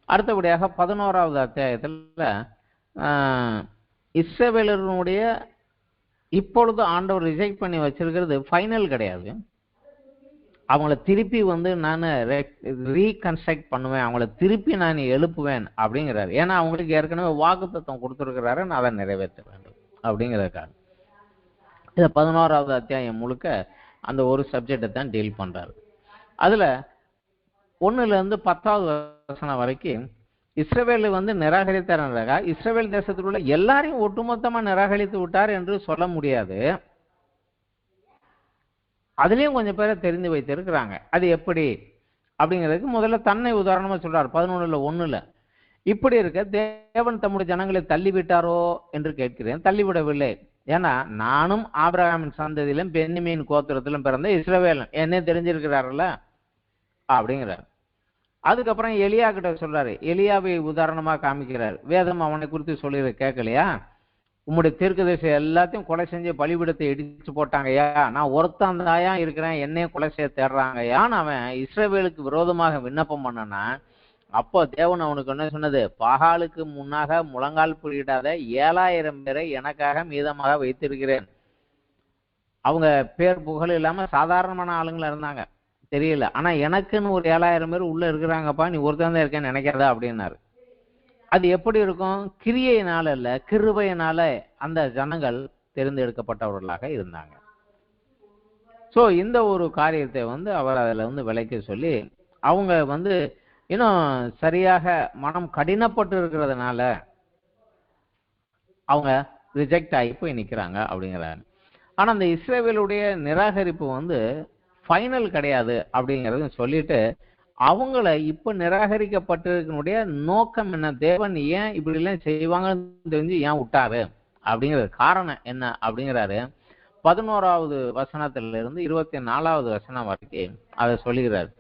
அடுத்தபடியாக 11வது அத்தியாயத்தில் இஸ்ரவேலருடைய இப்பொழுது ஆண்டவர் ரிஜெக்ட் பண்ணி வச்சிருக்கிறது ஃபைனல் கிடையாது. அவங்கள திருப்பி நான் ரீகன்ஸ்ட்ரக்ட் பண்ணுவேன், அவங்கள திருப்பி நான் எழுப்புவேன் அப்படிங்கிறாரு. ஏன்னா அவங்களுக்கு ஏற்கனவே வாக்குத்தத்தம் கொடுத்துருக்கிறாரு, நான் அதை நிறைவேற்ற வேண்டும் அப்படிங்கிறதுக்காக. இதை 11வது அத்தியாயம் முழுக்க அந்த ஒரு சப்ஜெக்டை தான் டீல் பண்றாரு. அதுல 1லேருந்து 10வது வசனம் வரைக்கும் இஸ்ரவேல் நிராகரித்தார். இஸ்ரவேல் தேசத்தில் உள்ள எல்லாரையும் ஒட்டுமொத்தமா நிராகரித்து விட்டார் என்று சொல்ல முடியாது. அதுலயும் கொஞ்சம் பேரை தெரிந்து வைத்திருக்கிறாங்க. அது எப்படி அப்படிங்கிறதுக்கு முதல்ல தன்னை உதாரணமா சொல்றாரு. 11:1 இப்படி இருக்க தேவன் தம்முடைய ஜனங்களை தள்ளிவிட்டாரோ என்று கேட்கிறேன். தள்ளிவிடவில்லை, ஏன்னா நானும் ஆபிரகாமின் சந்ததியிலும் பென்யமீன் கோத்திரத்திலும் பிறந்த இஸ்ரவேலன், என்ன தெரிஞ்சிருக்கிறாருல்ல அப்படிங்கிறார். அதுக்கப்புறம் எலியா கிட்ட சொல்றாரு, எலியாவை உதாரணமா காமிக்கிறார். வேதம் அவனை குறித்து சொல்லி கேட்கலையா, உம்முடைய தீர்க்கதரிசி எல்லாத்தையும் கொலை செஞ்சு பலிபீடத்தை இடிச்சு போட்டாங்கய்யா, நான் ஒருத்தன் தாயா இருக்கிறேன், என்னையே கொலை செய்ய தேடுறாங்கய்யான்னு அவன் இஸ்ரவேலுக்கு விரோதமாக விண்ணப்பம் பண்ணனா, அப்போ தேவன் அவனுக்கு என்ன சொன்னது, பாகாலுக்கு முன்னாக முழங்கால் புரியிடாத 7000 பேரை எனக்காக மீதமாக வைத்திருக்கிறேன். அவங்க பேர் புகழ் இல்லாம சாதாரணமான ஆளுங்களா இருந்தாங்க, தெரியல, ஆனா எனக்குன்னு ஒரு 7000 பேர் உள்ள இருக்கிறாங்கப்பா, நீ ஒருத்தன் தான் இருக்கேன்னு நினைக்கிறதா அப்படின்னாரு. அது எப்படி இருக்கும், கிரியையினால இல்ல கிருபையினால அந்த ஜனங்கள் தேர்ந்தெடுக்கப்பட்டவர்களாக இருந்தாங்க. சோ இந்த ஒரு காரியத்தை அவர் அதுல விளக்கி சொல்லி, அவங்க இன்னும் சரியாக மனம் கடினப்பட்டு இருக்கிறதுனால அவங்க ரிஜெக்ட் ஆகி போய் நிக்கிறாங்க அப்படிங்கிறாங்க. ஆனா அந்த இஸ்ரவேலுடைய நிராகரிப்பு ஃபைனல் கிடையாது அப்படிங்கறத சொல்லிட்டு, அவங்கள இப்ப நிராகரிக்கப்பட்டிருக்கனுடைய நோக்கம் என்ன, தேவன் ஏன் இப்படி எல்லாம் செய்வாங்கன்னு தெரிஞ்சு ஏன் விட்டாரு அப்படிங்கிறது காரணம் என்ன அப்படிங்கிறாரு. 11வது வசனத்திலிருந்து 24வது வசனம் வரைக்கும் அதை சொல்லுகிறார்.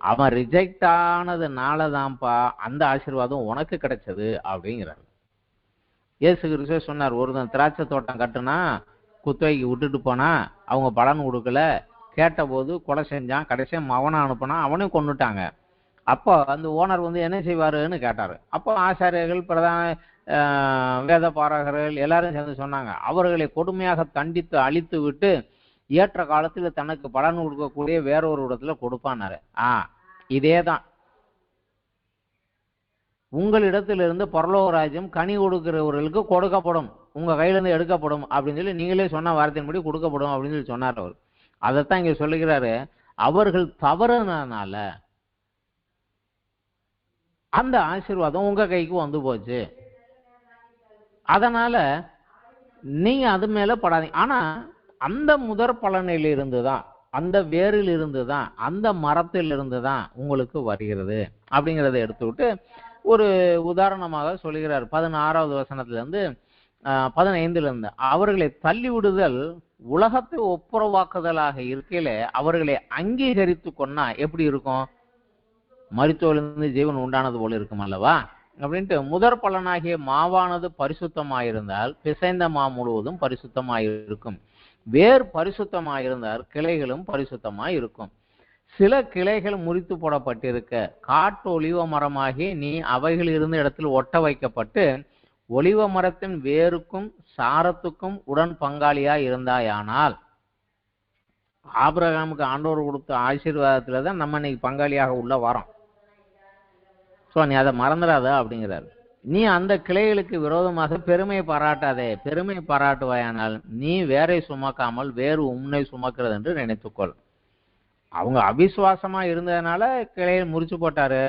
அவன் ரிஜெக்ட் ஆனதுனாலதான்ப்பா அந்த ஆசீர்வாதம் உனக்கு கிடைச்சது அப்படிங்கிறார். இயேசு கிறிஸ்து சொன்னார், ஒருத்தன் திராட்சை தோட்டம் கட்டுனா குத்தகைக்கு விட்டுட்டு போனா அவங்க பலன் கொடுக்கல, கேட்ட போது கொலை செஞ்சான், கடைசியா மவனை அனுப்புனா, அவனையும் கொண்டுட்டாங்க. அப்போ அந்த ஓனர் என்ன செய்வாருன்னு கேட்டாரு. அப்போ ஆசாரியர்கள் பிரதான வேத பாரகர்கள் எல்லாரும் சேர்ந்து சொன்னாங்க, அவர்களை கொடுமையாக தண்டித்து அழித்து விட்டு ஏற்ற காலத்துல தனக்கு பலன் கொடுக்கக்கூடிய வேறொரு இடத்துல கொடுப்பானாரு. இதேதான் உங்களிடத்திலிருந்து பரலோக ராஜ்யம் கனி கொடுக்கிறவர்களுக்கு கொடுக்கப்படும், உங்க கையில இருந்து எடுக்கப்படும் அப்படின்னு சொல்லி நீங்களே சொன்ன வார்த்தையின்படி கொடுக்கப்படும் அப்படின்னு சொல்லி சொன்னார் அவர். அதைத்தான் இங்க சொல்லுகிறாரு, அவர்கள் தவறுனால அந்த ஆசீர்வாதம் உங்க கைக்கு வந்து போச்சு, அதனால நீங்க அது மேல படாதீங்க. ஆனா அந்த முதற் பலனில் இருந்துதான், அந்த வேரில் இருந்துதான், அந்த மரத்தில் இருந்துதான் உங்களுக்கு வருகிறது அப்படிங்கிறத எடுத்துவிட்டு ஒரு உதாரணமாக சொல்லுகிறார். 16வது வசனத்துல இருந்து 15ல இருந்து, அவர்களை தள்ளி விடுதல் உலகத்தை ஒப்புரவாக்குதலாக இருக்கையில அவர்களை அங்கீகரித்து கொண்டா எப்படி இருக்கும், மரித்தோரிலிருந்து ஜீவன் உண்டானது போல இருக்கும் அல்லவா அப்படின்ட்டு, முதற் பலனாகிய மாவானது பரிசுத்தமாயிருந்தால் பிசைந்த மா முழுவதும் பரிசுத்தமாயிருக்கும், வேர் பரிசுத்தமாயிருந்தால் கிளைகளும் பரிசுத்தமாய் இருக்கும். சில கிளைகள் முறித்து போடப்பட்டிருக்க காட்டு ஒலிவ மரமாகி நீ அவைகள் இருந்த இடத்தில் ஒட்ட வைக்கப்பட்டு ஒலிவ மரத்தின் வேருக்கும் சாரத்துக்கும் உடன் பங்காளியா இருந்தாயானால், ஆபிரகாமுக்கு ஆண்டவர் கொடுத்த ஆசீர்வாதத்துல தான் நம்ம இன்னைக்கு பங்காளியாக உள்ள வரோம். ஸோ நீ அதை மறந்துடாத அப்படிங்கிறாரு. நீ அந்த கிளைகளுக்கு விரோதமாக பெருமை பாராட்டாதே. பெருமை பாராட்டுவாயானால் நீ வேரை சுமக்காமல் வேறு உன்னை சுமக்கிறது என்று நினைத்துக்கொள். அவங்க அவிசுவாசமா இருந்ததுனால கிளையை முறிச்சு போட்டாரு.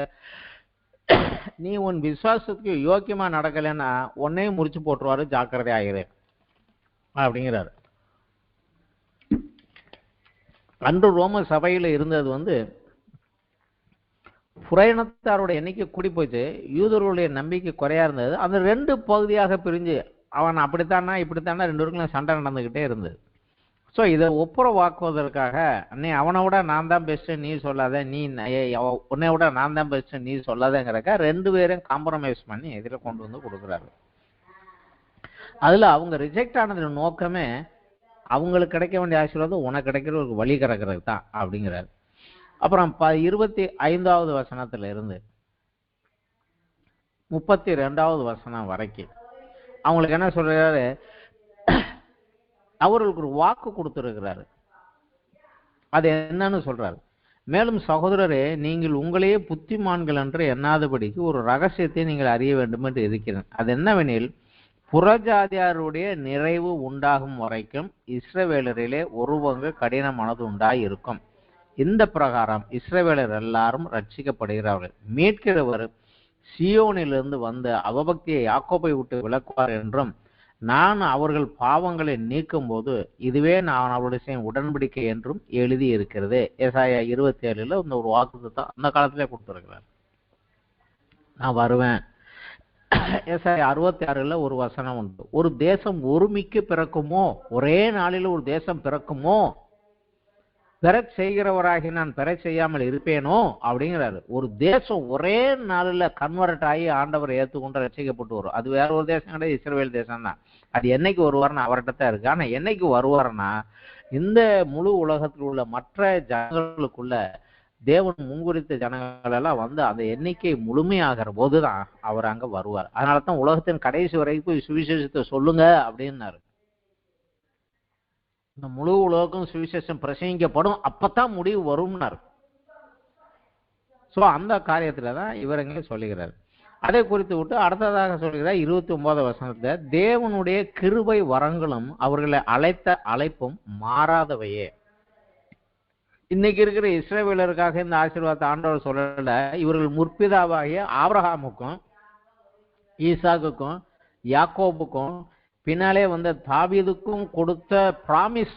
நீ உன் விசுவாசத்துக்கு யோக்கியமா நடக்கலைன்னா உன்னையும் முறிச்சு போட்டுருவாரு, ஜாக்கிரதை ஆகிரு அப்படிங்கிறாரு. அன்று ரோம சபையில இருந்தது புறையினத்தாரோட எண்ணிக்கை கூடி போச்சு, யூதர்களுடைய நம்பிக்கை குறையா இருந்தது. அந்த 2 பகுதியாக பிரிஞ்சு அவன் அப்படித்தானா இப்படித்தானா 2 பேருக்கும் சண்டை நடந்துகிட்டே இருந்தது. ஸோ இதை ஒப்புரவாக்குவதற்காக நீ அவனை விட நான் தான் பெஸ்ட் நீ சொல்லாத, நீ உன்னை விட நான் தான் பெஸ்ட் நீ சொல்லாதங்கிறக்க 2 பேரும் காம்ப்ரமைஸ் பண்ணி இதில் கொண்டு வந்து கொடுக்குறாரு. அதுல அவங்க ரிஜெக்ட் ஆனது நோக்கமே அவங்களுக்கு கிடைக்க வேண்டிய ஆசீர்வாதம் உனக்கு கிடைக்கிற ஒரு வழி கிடக்கிறது தான் அப்படிங்கிறாரு. அப்புறம் 25வது வசனத்துல இருந்து 32வது வசனம் வரைக்கும் அவங்களுக்கு என்ன சொல்றாரு, அவர்களுக்கு ஒரு வாக்கு கொடுத்திருக்கிறாரு. அது என்னன்னு சொல்றாரு. மேலும் சகோதரரே, நீங்கள் உங்களையே புத்திமான்கள் என்று எண்ணாதபடிக்கு ஒரு ரகசியத்தை நீங்கள் அறிய வேண்டும் என்று இருக்கிறேன். அது என்னவெனில், புறஜாதியாருடைய நிறைவு உண்டாகும் வரைக்கும் இஸ்ரவேலரிலே ஒரு பங்கு கடின மனது உண்டாய் இருக்கும். இந்த பிரகாரம் இஸ்ரவேலர் எல்லாரும் ரட்சிக்கப்படுகிறார்கள். மீட்கிறவர் சியோனிலிருந்து வந்த அவபக்தியை யாக்கோபை விட்டு விலக்குவார் என்றும், நான் அவர்கள் பாவங்களை நீக்கும் போது இதுவே நான் அவருடைய செய்யும் உடன்படிக்கை என்றும் எழுதி இருக்கிறது. ஏசாயா 27 இந்த ஒரு வாக்குத்தத்தம் அந்த காலத்திலே கொடுத்திருக்கிறார். நான் வருவேன். ஏசாயா 66 ஒரு வசனம் உண்டு. ஒரு தேசம் ஒருமிக்கு பிறக்குமோ, ஒரே நாளில் ஒரு தேசம் பிறக்குமோ, பெறச் செய்கிறவராகி நான் பெறச் செய்யாமல் இருப்பேனோ அப்படிங்கிறாரு. ஒரு தேசம் ஒரே நாளில் கன்வெர்ட் ஆகி ஆண்டவர் ஏற்றுக்கொண்டு ரசிக்கப்பட்டு வரும். அது வேற ஒரு தேசம் கிடையாது, இஸ்ரவேல் தேசம் தான். அது என்னைக்கு வருவார்னு அவர்கிட்ட தான் இருக்கு. ஆனா என்னைக்கு வருவார்னா, இந்த முழு உலகத்தில் உள்ள மற்ற ஜனங்களுக்குள்ள தேவன் முன்குறித்த ஜனங்கள் எல்லாம் வந்து அந்த எண்ணிக்கை முழுமையாகிற போதுதான் அவர் அங்க வருவார். அதனாலதான் உலகத்தின் கடைசி வரைக்கும் சுவிசேஷத்தை சொல்லுங்க அப்படின்னாரு. இந்த முழு உலகம் சுவிசேஷம் பிரசங்கிக்கப்படும், அப்பதான் முடிவு வரும்னாரு. சோ அந்த காரியத்துலதான் இவருங்க சொல்லுகிறார். அதை குறித்து விட்டு அடுத்ததாக சொல்கிறார் 29வது வசனத்துல, தேவனுடைய கிருபை வரங்களும் அவர்களை அழைத்த அழைப்பும் மாறாதவையே. இன்னைக்கு இருக்கிற இஸ்ரவேலருக்காக இந்த ஆசீர்வாதத்தை ஆண்டவர் சொல்லல. இவர்கள் முற்பிதாவாகிய ஆபிரகாமுக்கும் ஈசாக்குக்கும் யாக்கோபுக்கும் பின்னாலே வந்த தாவீதுக்கும் கொடுத்த பிராமிஸ்,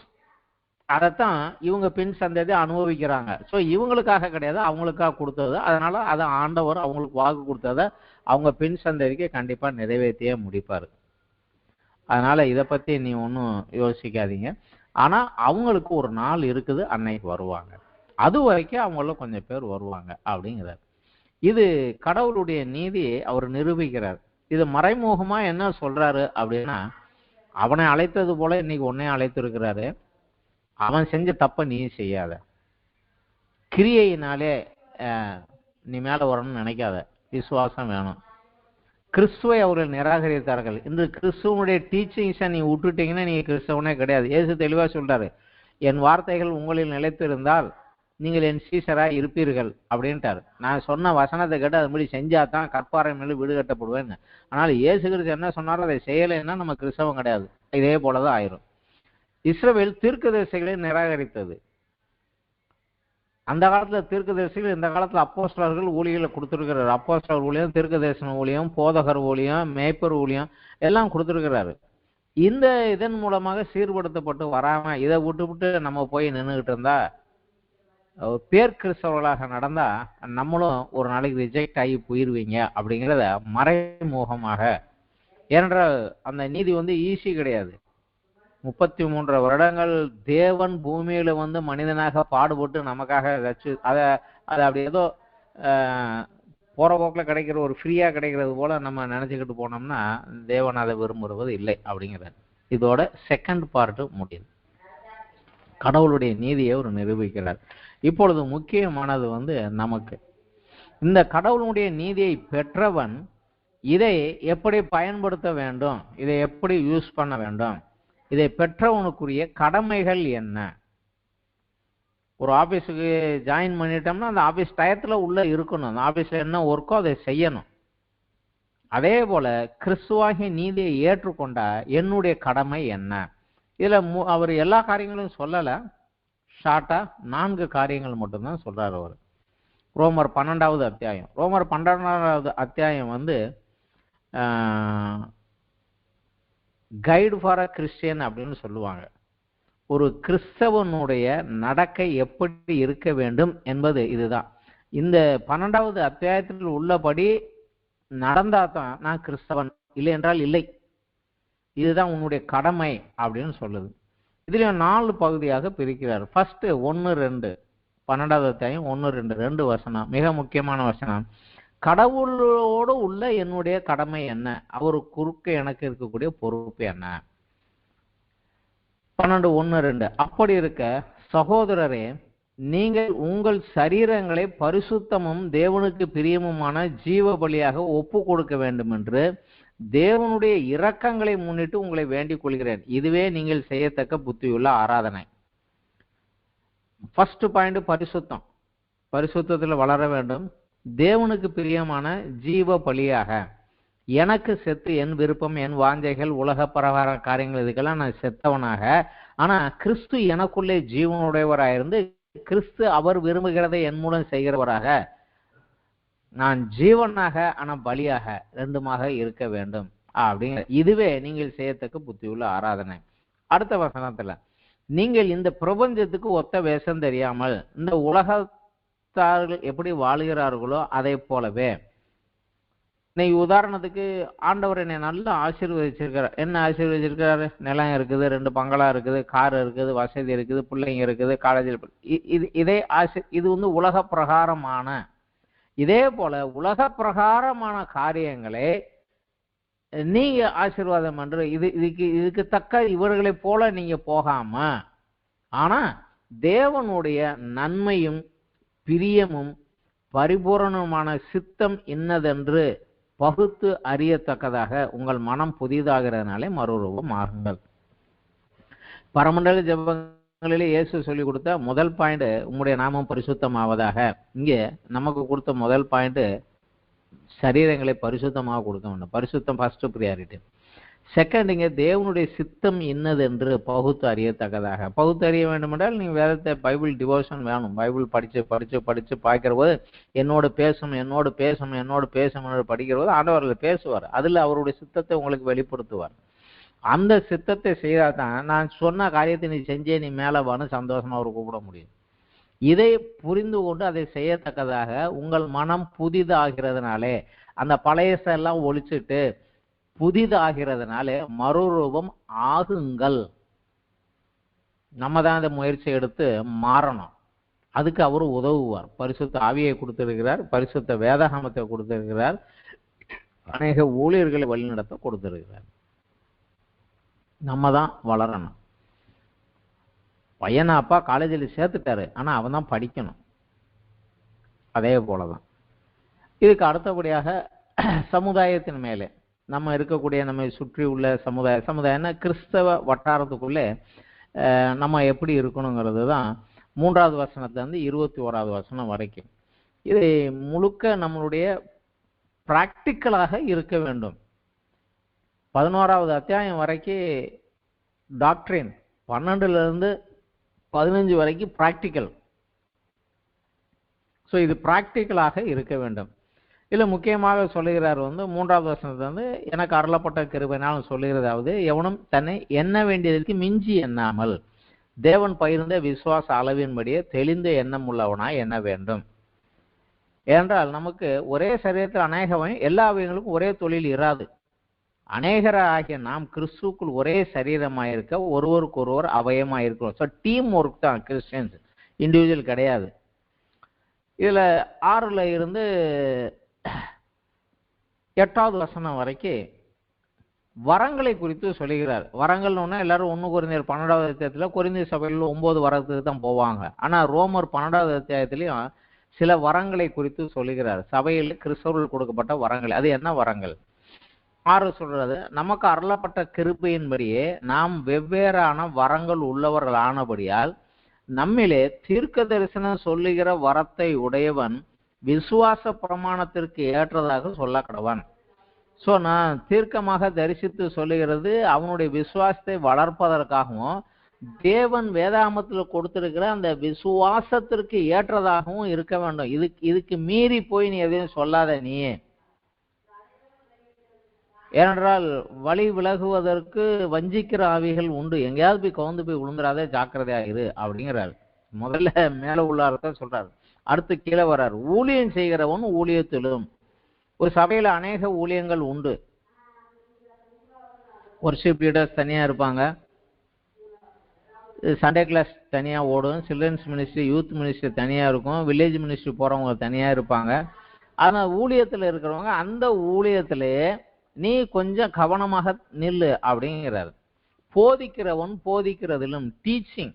அதைத்தான் இவங்க பின் சந்ததி அனுபவிக்கிறாங்க. ஸோ இவங்களுக்காக கிடையாது, அவங்களுக்காக கொடுத்தது. அதனால அதை ஆண்டவர் அவங்களுக்கு வாக்கு கொடுத்ததை அவங்க பின் சந்ததிக்கு கண்டிப்பா நிறைவேற்றியே முடிப்பாரு. அதனால இதை பத்தி நீ ஒன்றும் யோசிக்காதீங்க. ஆனா அவங்களுக்கு ஒரு நாள் இருக்குது, அன்னைக்கு வருவாங்க. அது வரைக்கும் அவங்கள கொஞ்சம் பேர் வருவாங்க அப்படிங்கிறார். இது கடவுளுடைய நீதியை அவர் நிரூபிக்கிறார். இது மறைமுகமா என்ன சொல்றாரு அப்படின்னா, அவனை அழைத்தது போல இன்னைக்கு உன்னையும் அழைத்திருக்கிறாரு. அவன் செஞ்ச தப்ப நீ செய்யாத. கிரியையினாலே நீ மேல வரணும்னு நினைக்காத, விசுவாசம் வேணும். கிறிஸ்துவை அவர்கள் நிராகரித்தார்கள். இன்று கிறிஸ்துவனுடைய டீச்சிங்ஸை நீ விட்டுட்டீங்கன்னா நீங்க கிறிஸ்தவனே கிடையாது. இயேசு தெளிவா சொல்றாரு, என் வார்த்தைகள் உங்களில் நிலைத்திருந்தால் நீங்கள் என் சீசராக இருப்பீர்கள் அப்படின்ட்டாரு. நான் சொன்ன வசனத்தை கேட்டு அதுபடி செஞ்சாதான் கற்பாறை மேலே வீடு கட்டப்படுவேன்னு. ஆனால் இயேசு கிறிஸ்து என்ன சொன்னாலும் அதை செய்யலைன்னா நம்ம கிறிஸ்தவம் கிடையாது. இதே போலதான் ஆயிரும். இஸ்ரவேல் தீர்க்கதரிசிகளை நிராகரித்தது. அந்த காலத்துல தீர்க்கதரிசிகள், இந்த காலத்துல அப்போஸ்தலர்கள் ஊழியர்களை கொடுத்திருக்கிறாரு. அப்போஸ்தலர் ஊழியம், தீர்க்கதரிசன ஊழியம், போதகர் ஊழியம், மேய்ப்பர் ஊழியம் எல்லாம் கொடுத்திருக்கிறாரு. இந்த இதன் மூலமாக சீர்படுத்தப்பட்டு வராம இதை விட்டு நம்ம போய் நின்றுகிட்டு இருந்தா, பேர் கிறிஸ்தவர்களாக நடந்தா நம்மளும் ஒரு நாளைக்கு ரிஜெக்ட் ஆகி போயிருவீங்க அப்படிங்கிறத மறைமுகமாக. ஏனென்றால் அந்த நீதி ஈஸி கிடையாது. 33 வருடங்கள் தேவன் பூமியில மனிதனாக பாடுபட்டு நமக்காக அதை அப்படி ஏதோ போற போக்கில் கிடைக்கிற ஒரு ஃப்ரீயா கிடைக்கிறது போல நம்ம நினைச்சுக்கிட்டு போனோம்னா தேவன் அதை விரும்புவது இல்லை அப்படிங்கிறார். இதோட செகண்ட் பார்ட் முடியுது. கடவுளுடைய நீதியை அவர் நிரூபிக்கிறார். இப்பொழுது முக்கியமானது நமக்கு இந்த கடவுளுடைய நீதியை பெற்றவன் இதை எப்படி பயன்படுத்த வேண்டும், இதை எப்படி யூஸ் பண்ண வேண்டும், இதை பெற்றவனுக்குரிய கடமைகள் என்ன. ஒரு ஆபீஸுக்கு ஜாயின் பண்ணிட்டோம்னா அந்த ஆபீஸ் டயத்துல உள்ள இருக்கணும், அந்த ஆபீஸ்ல என்ன ஒர்க்கோ அதை செய்யணும். அதே போல கிறிஸ்துவாகிய நீதியை ஏற்றுக்கொண்டா என்னுடைய கடமை என்ன. இதுல அவர் எல்லா காரியங்களும் சொல்லல, ஷார்ட்டா 4 காரியங்கள் மட்டும்தான் சொல்றாரு அவர். ரோமர் 12வது அத்தியாயம். ரோமர் 12வது அத்தியாயம் வந்து கைடு ஃபார் அ கிறிஸ்டியன் அப்படின்னு சொல்லுவாங்க. ஒரு கிறிஸ்தவனுடைய நடக்கை எப்படி இருக்க வேண்டும் என்பது இதுதான். இந்த 12வது அத்தியாயத்தில் உள்ளபடி நடந்தாதான் நான் கிறிஸ்தவன், இல்லை என்றால் இல்லை. இதுதான் உன்னுடைய கடமை அப்படின்னு சொல்லுது. இதுலயும் 4 பகுதியாக பிரிக்கிறார். ஃபர்ஸ்ட் 1-2, 12வது அத்தியாயம் 1-2, 2 வசனம் மிக முக்கியமான வசனம். கடவுளோடு உள்ள என்னுடைய கடமை என்ன, அவரு குறுக்க எனக்கு இருக்கக்கூடிய பொறுப்பு என்ன. 12:1-2. அப்படி இருக்க சகோதரரே, நீங்கள் உங்கள் சரீரங்களை பரிசுத்தமும் தேவனுக்கு பிரியமுமான ஜீவ பலியாக ஒப்பு கொடுக்க வேண்டும் என்று தேவனுடைய இரக்கங்களை முன்னிட்டு உங்களை வேண்டிக் கொள்கிறேன். இதுவே நீங்கள் செய்யத்தக்க புத்தியுள்ள ஆராதனை. ஃபர்ஸ்ட் பாயிண்ட் பரிசுத்தம். பரிசுத்தத்தில் வளர வேண்டும். தேவனுக்கு பிரியமான ஜீவ பலியாக, எனக்கு செத்து என் விருப்பம், என் வாஞ்சைகள், உலக பிரகார காரியங்கள், இதுக்கெல்லாம் நான் செத்தவனாக, ஆனா கிறிஸ்து எனக்குள்ளே ஜீவனுடையவராயிருந்து கிறிஸ்து அவர் விரும்புகிறதை என் மூலம் செய்கிறவராக, நான் ஜீவனாக ஆனா பலியாக ரெண்டுமாக இருக்க வேண்டும் அப்படிங்கிற. இதுவே நீங்கள் செய்யத்தக்க புத்தியுள்ள ஆராதனை. அடுத்த வசனத்துல, நீங்கள் இந்த பிரபஞ்சத்துக்கு ஒத்த வேஷம் தெரியாமல் இந்த உலகத்தார்கள் எப்படி வாழுகிறார்களோ அதை போலவே. இன்னைக்கு உதாரணத்துக்கு ஆண்டவர் என்னை நல்லா ஆசீர்வதிச்சிருக்கிறார். என்ன ஆசீர்வதிச்சிருக்கிறாரு? நிலம் இருக்குது, 2 பங்களா இருக்குது, கார் இருக்குது, வசதி இருக்குது, பிள்ளைங்க இருக்குது, காலேஜில் இது வந்து உலக பிரகாரமான. இதே போல உலக பிரகாரமான காரியங்களை நீங்க ஆசீர்வாதம் பண்ற, இதுக்கு தக்க இவர்களை போல நீங்க போகாம, ஆனா தேவனுடைய நன்மையும் பிரியமும் பரிபூரணமான சித்தம் இன்னதென்று பகுத்து அறியத்தக்கதாக உங்கள் மனம் புதிதாகிறதுனாலே மறுரூபம் ஆகுங்கள். பரமண்டல ஜெபங்களிலே இயேசு சொல்லி கொடுத்த முதல் பாயிண்ட் உங்களுடைய நாமம் பரிசுத்தமாவதாக. இங்கே நமக்கு கொடுத்த முதல் பாயிண்ட் சரீரங்களை பரிசுத்தமாக கொடுக்க வேண்டும். பரிசுத்தம் ஃபர்ஸ்ட் ப்ரியாரிட்டி. செகண்ட், இங்கே தேவனுடைய சித்தம் இன்னது என்று பகுத்து அறியத்தக்கதாக. பகுத்து அறிய வேண்டும் என்றால் நீங்கள் வேதத்தை பைபிள் டிவோஷன் வேணும். பைபிள் படித்து பார்க்கிற போது என்னோடு பேசும் என்று படிக்கிற போது ஆண்டவர்கள் பேசுவார். அதில் அவருடைய சித்தத்தை உங்களுக்கு வெளிப்படுத்துவார். அந்த சித்தத்தை செய்தால் தான் நான் சொன்ன காரியத்தை நீ செஞ்சே நீ மேலே வான்னு சந்தோஷமா அவர் கூப்பிட முடியும். இதை புரிந்து கொண்டு அதை செய்யத்தக்கதாக உங்கள் மனம் புதிதாகிறதுனாலே, அந்த பழையசெல்லாம் ஒழிச்சிட்டு புதிதாகிறதுனாலே மறுரூபம் ஆகுங்கள். நம்ம தான் அந்த முயற்சி எடுத்து மாறணும். அதுக்கு அவரு உதவுவார். பரிசுத்த ஆவியை கொடுத்திருக்கிறார், பரிசுத்த வேதாகமத்தை கொடுத்திருக்கிறார், அநேக ஊழியர்களை வழிநடத்த கொடுத்திருக்கிறார். நம்ம தான் வளரணும். பையனை அப்பா காலேஜில் சேர்த்துட்டாரு, ஆனா அவன் தான் படிக்கணும். அதே போலதான் இதுக்கு அடுத்தபடியாக சமுதாயத்தின் மேலே நம்ம இருக்கக்கூடிய நம்மை சுற்றி உள்ள சமுதாயம்னா கிறிஸ்தவ வட்டாரத்துக்குள்ளே நம்ம எப்படி இருக்கணுங்கிறது தான் 3வது வசனத்திலிருந்து 21வது வசனம் வரைக்கும். இது முழுக்க நம்மளுடைய பிராக்டிக்கலாக இருக்க வேண்டும். 11வது அத்தியாயம் வரைக்கும் டாக்ட்ரின், 12லிருந்து 15 வரைக்கும் பிராக்டிக்கல். ஸோ இது பிராக்டிக்கலாக இருக்க வேண்டும். இல்லை முக்கியமாக சொல்லுகிறார் 3வது வசனத்துல எனக்கு அருளப்பட்ட கிருபையினால் சொல்லுகிறதாவது, எவனும் தன்னை எண்ண வேண்டியதற்கு மிஞ்சி எண்ணாமல் தேவன் பகிர்ந்த விசுவாச அளவின்படியே தெளிந்த எண்ணம் உள்ளவனாய் எண்ண வேண்டும். ஏனென்றால் நமக்கு ஒரே சரீரத்தில் அநேகவன், எல்லா அவயங்களுக்கும் ஒரே தொழில் இராது. அநேகராகிய நாம் கிறிஸ்துக்குள் ஒரே சரீரமாயிருக்க ஒருவருக்கு ஒருவர் அவயமாயிருக்கிறோம். ஸோ டீம் ஒர்க் தான் கிறிஸ்டியன்ஸ், இண்டிவிஜுவல் கிடையாது. இதுல 6ல் இருந்து 8வது வசனம் வரைக்கும் வரங்களை குறித்து சொல்லுகிறார். வரங்கள்னு எல்லாரும் 1 கொரிந்தியர் 12வது அத்தியாயத்தில் கொரிந்திய சபையில் 9 வரத்துக்கு தான் போவாங்க. ஆனா ரோமர் 12வது அத்தியாயத்திலையும் சில வரங்களை குறித்து சொல்லுகிறார். சபையில் கிறிஸ்தவர்கள் கொடுக்கப்பட்ட வரங்கள். அது என்ன வரங்கள்? 6 சொல்றது, நமக்கு அருளப்பட்ட கிருபையின்படியே நாம் வெவ்வேறான வரங்கள் உள்ளவர்கள் ஆனபடியால் நம்மிலே தீர்க்க தரிசனம் சொல்லுகிற வரத்தை உடையவன் விசுவாச பிரமாணத்திற்கு ஏற்றதாக சொல்ல கடவன். ஸோ நான் தீர்க்கமாக தரிசித்து சொல்லுகிறது அவனுடைய விசுவாசத்தை வளர்ப்பதற்காகவும் தேவன் வேதாகமத்தில் கொடுத்திருக்கிற அந்த விசுவாசத்திற்கு ஏற்றதாகவும் இருக்க வேண்டும். இதுக்கு மீறி போய் நீ எதையும் சொல்லாத நீ. ஏனென்றால் வழி விலகுவதற்கு வஞ்சிக்கிற ஆவிகள் உண்டு, எங்கேயாவது போய் கவுந்து போய் விழுந்துடாதே, ஜாக்கிரதையா இரு அப்படிங்கிறாரு. முதல்ல மேல உள்ளார்தான் சொல்றாரு. அடுத்து கீழே வர்றாரு. ஊழியம் செய்கிறவன் ஊழியத்திலும். ஒரு சபையில அநேக ஊழியங்கள் உண்டு. வொர்ஷிப் லீடர்ஸ் தனியா இருப்பாங்க, சண்டே கிளாஸ் தனியா ஓடும், சில்ட்ரன்ஸ் மினிஸ்ட்ரி யூத் மினிஸ்ட்ரி தனியா இருக்கும், வில்லேஜ் மினிஸ்ட்ரி போறவங்க தனியா இருப்பாங்க. ஆனா ஊழியத்துல இருக்கிறவங்க அந்த ஊழியத்திலேயே நீ கொஞ்சம் கவனமாக நில்லு அப்படிங்கிறாரு. போதிக்கிறவன் போதிக்கிறதிலும். டீச்சிங்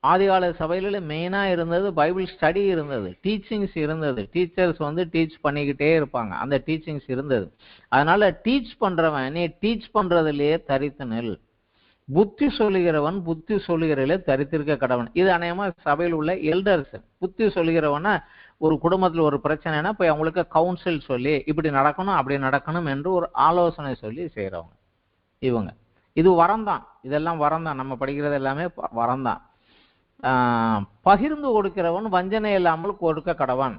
ஆதிகால சபையில மெயினா இருந்தது பைபிள் ஸ்டடி இருந்தது, டீச்சிங்ஸ் இருந்தது. டீச்சர்ஸ் டீச் பண்ணிக்கிட்டே இருப்பாங்க, அந்த டீச்சிங்ஸ் இருந்தது. அதனால டீச் பண்றவன் நீ டீச் பண்றதுலயே தரித்து நெல். புத்தி சொல்லுகிறவன் புத்தி சொல்லுகிறதிலே தரித்திருக்க கடவன். இது அநேகமா சபையில் உள்ள எல்டர்ஸ். புத்தி சொல்லுகிறவன ஒரு குடும்பத்துல ஒரு பிரச்சனைனா போய் அவங்களுக்கு கவுன்சில் சொல்லி இப்படி நடக்கணும் அப்படி நடக்கணும் என்று ஒரு ஆலோசனை சொல்லி செய்யறவங்க இவங்க. இது வரம்தான், இதெல்லாம் வரம்தான், நம்ம படிக்கிறது எல்லாமே வரம்தான். பகிர்ந்து கொடுக்கிறவன் வஞ்சனை இல்லாமல் கொடுக்க கடவன்.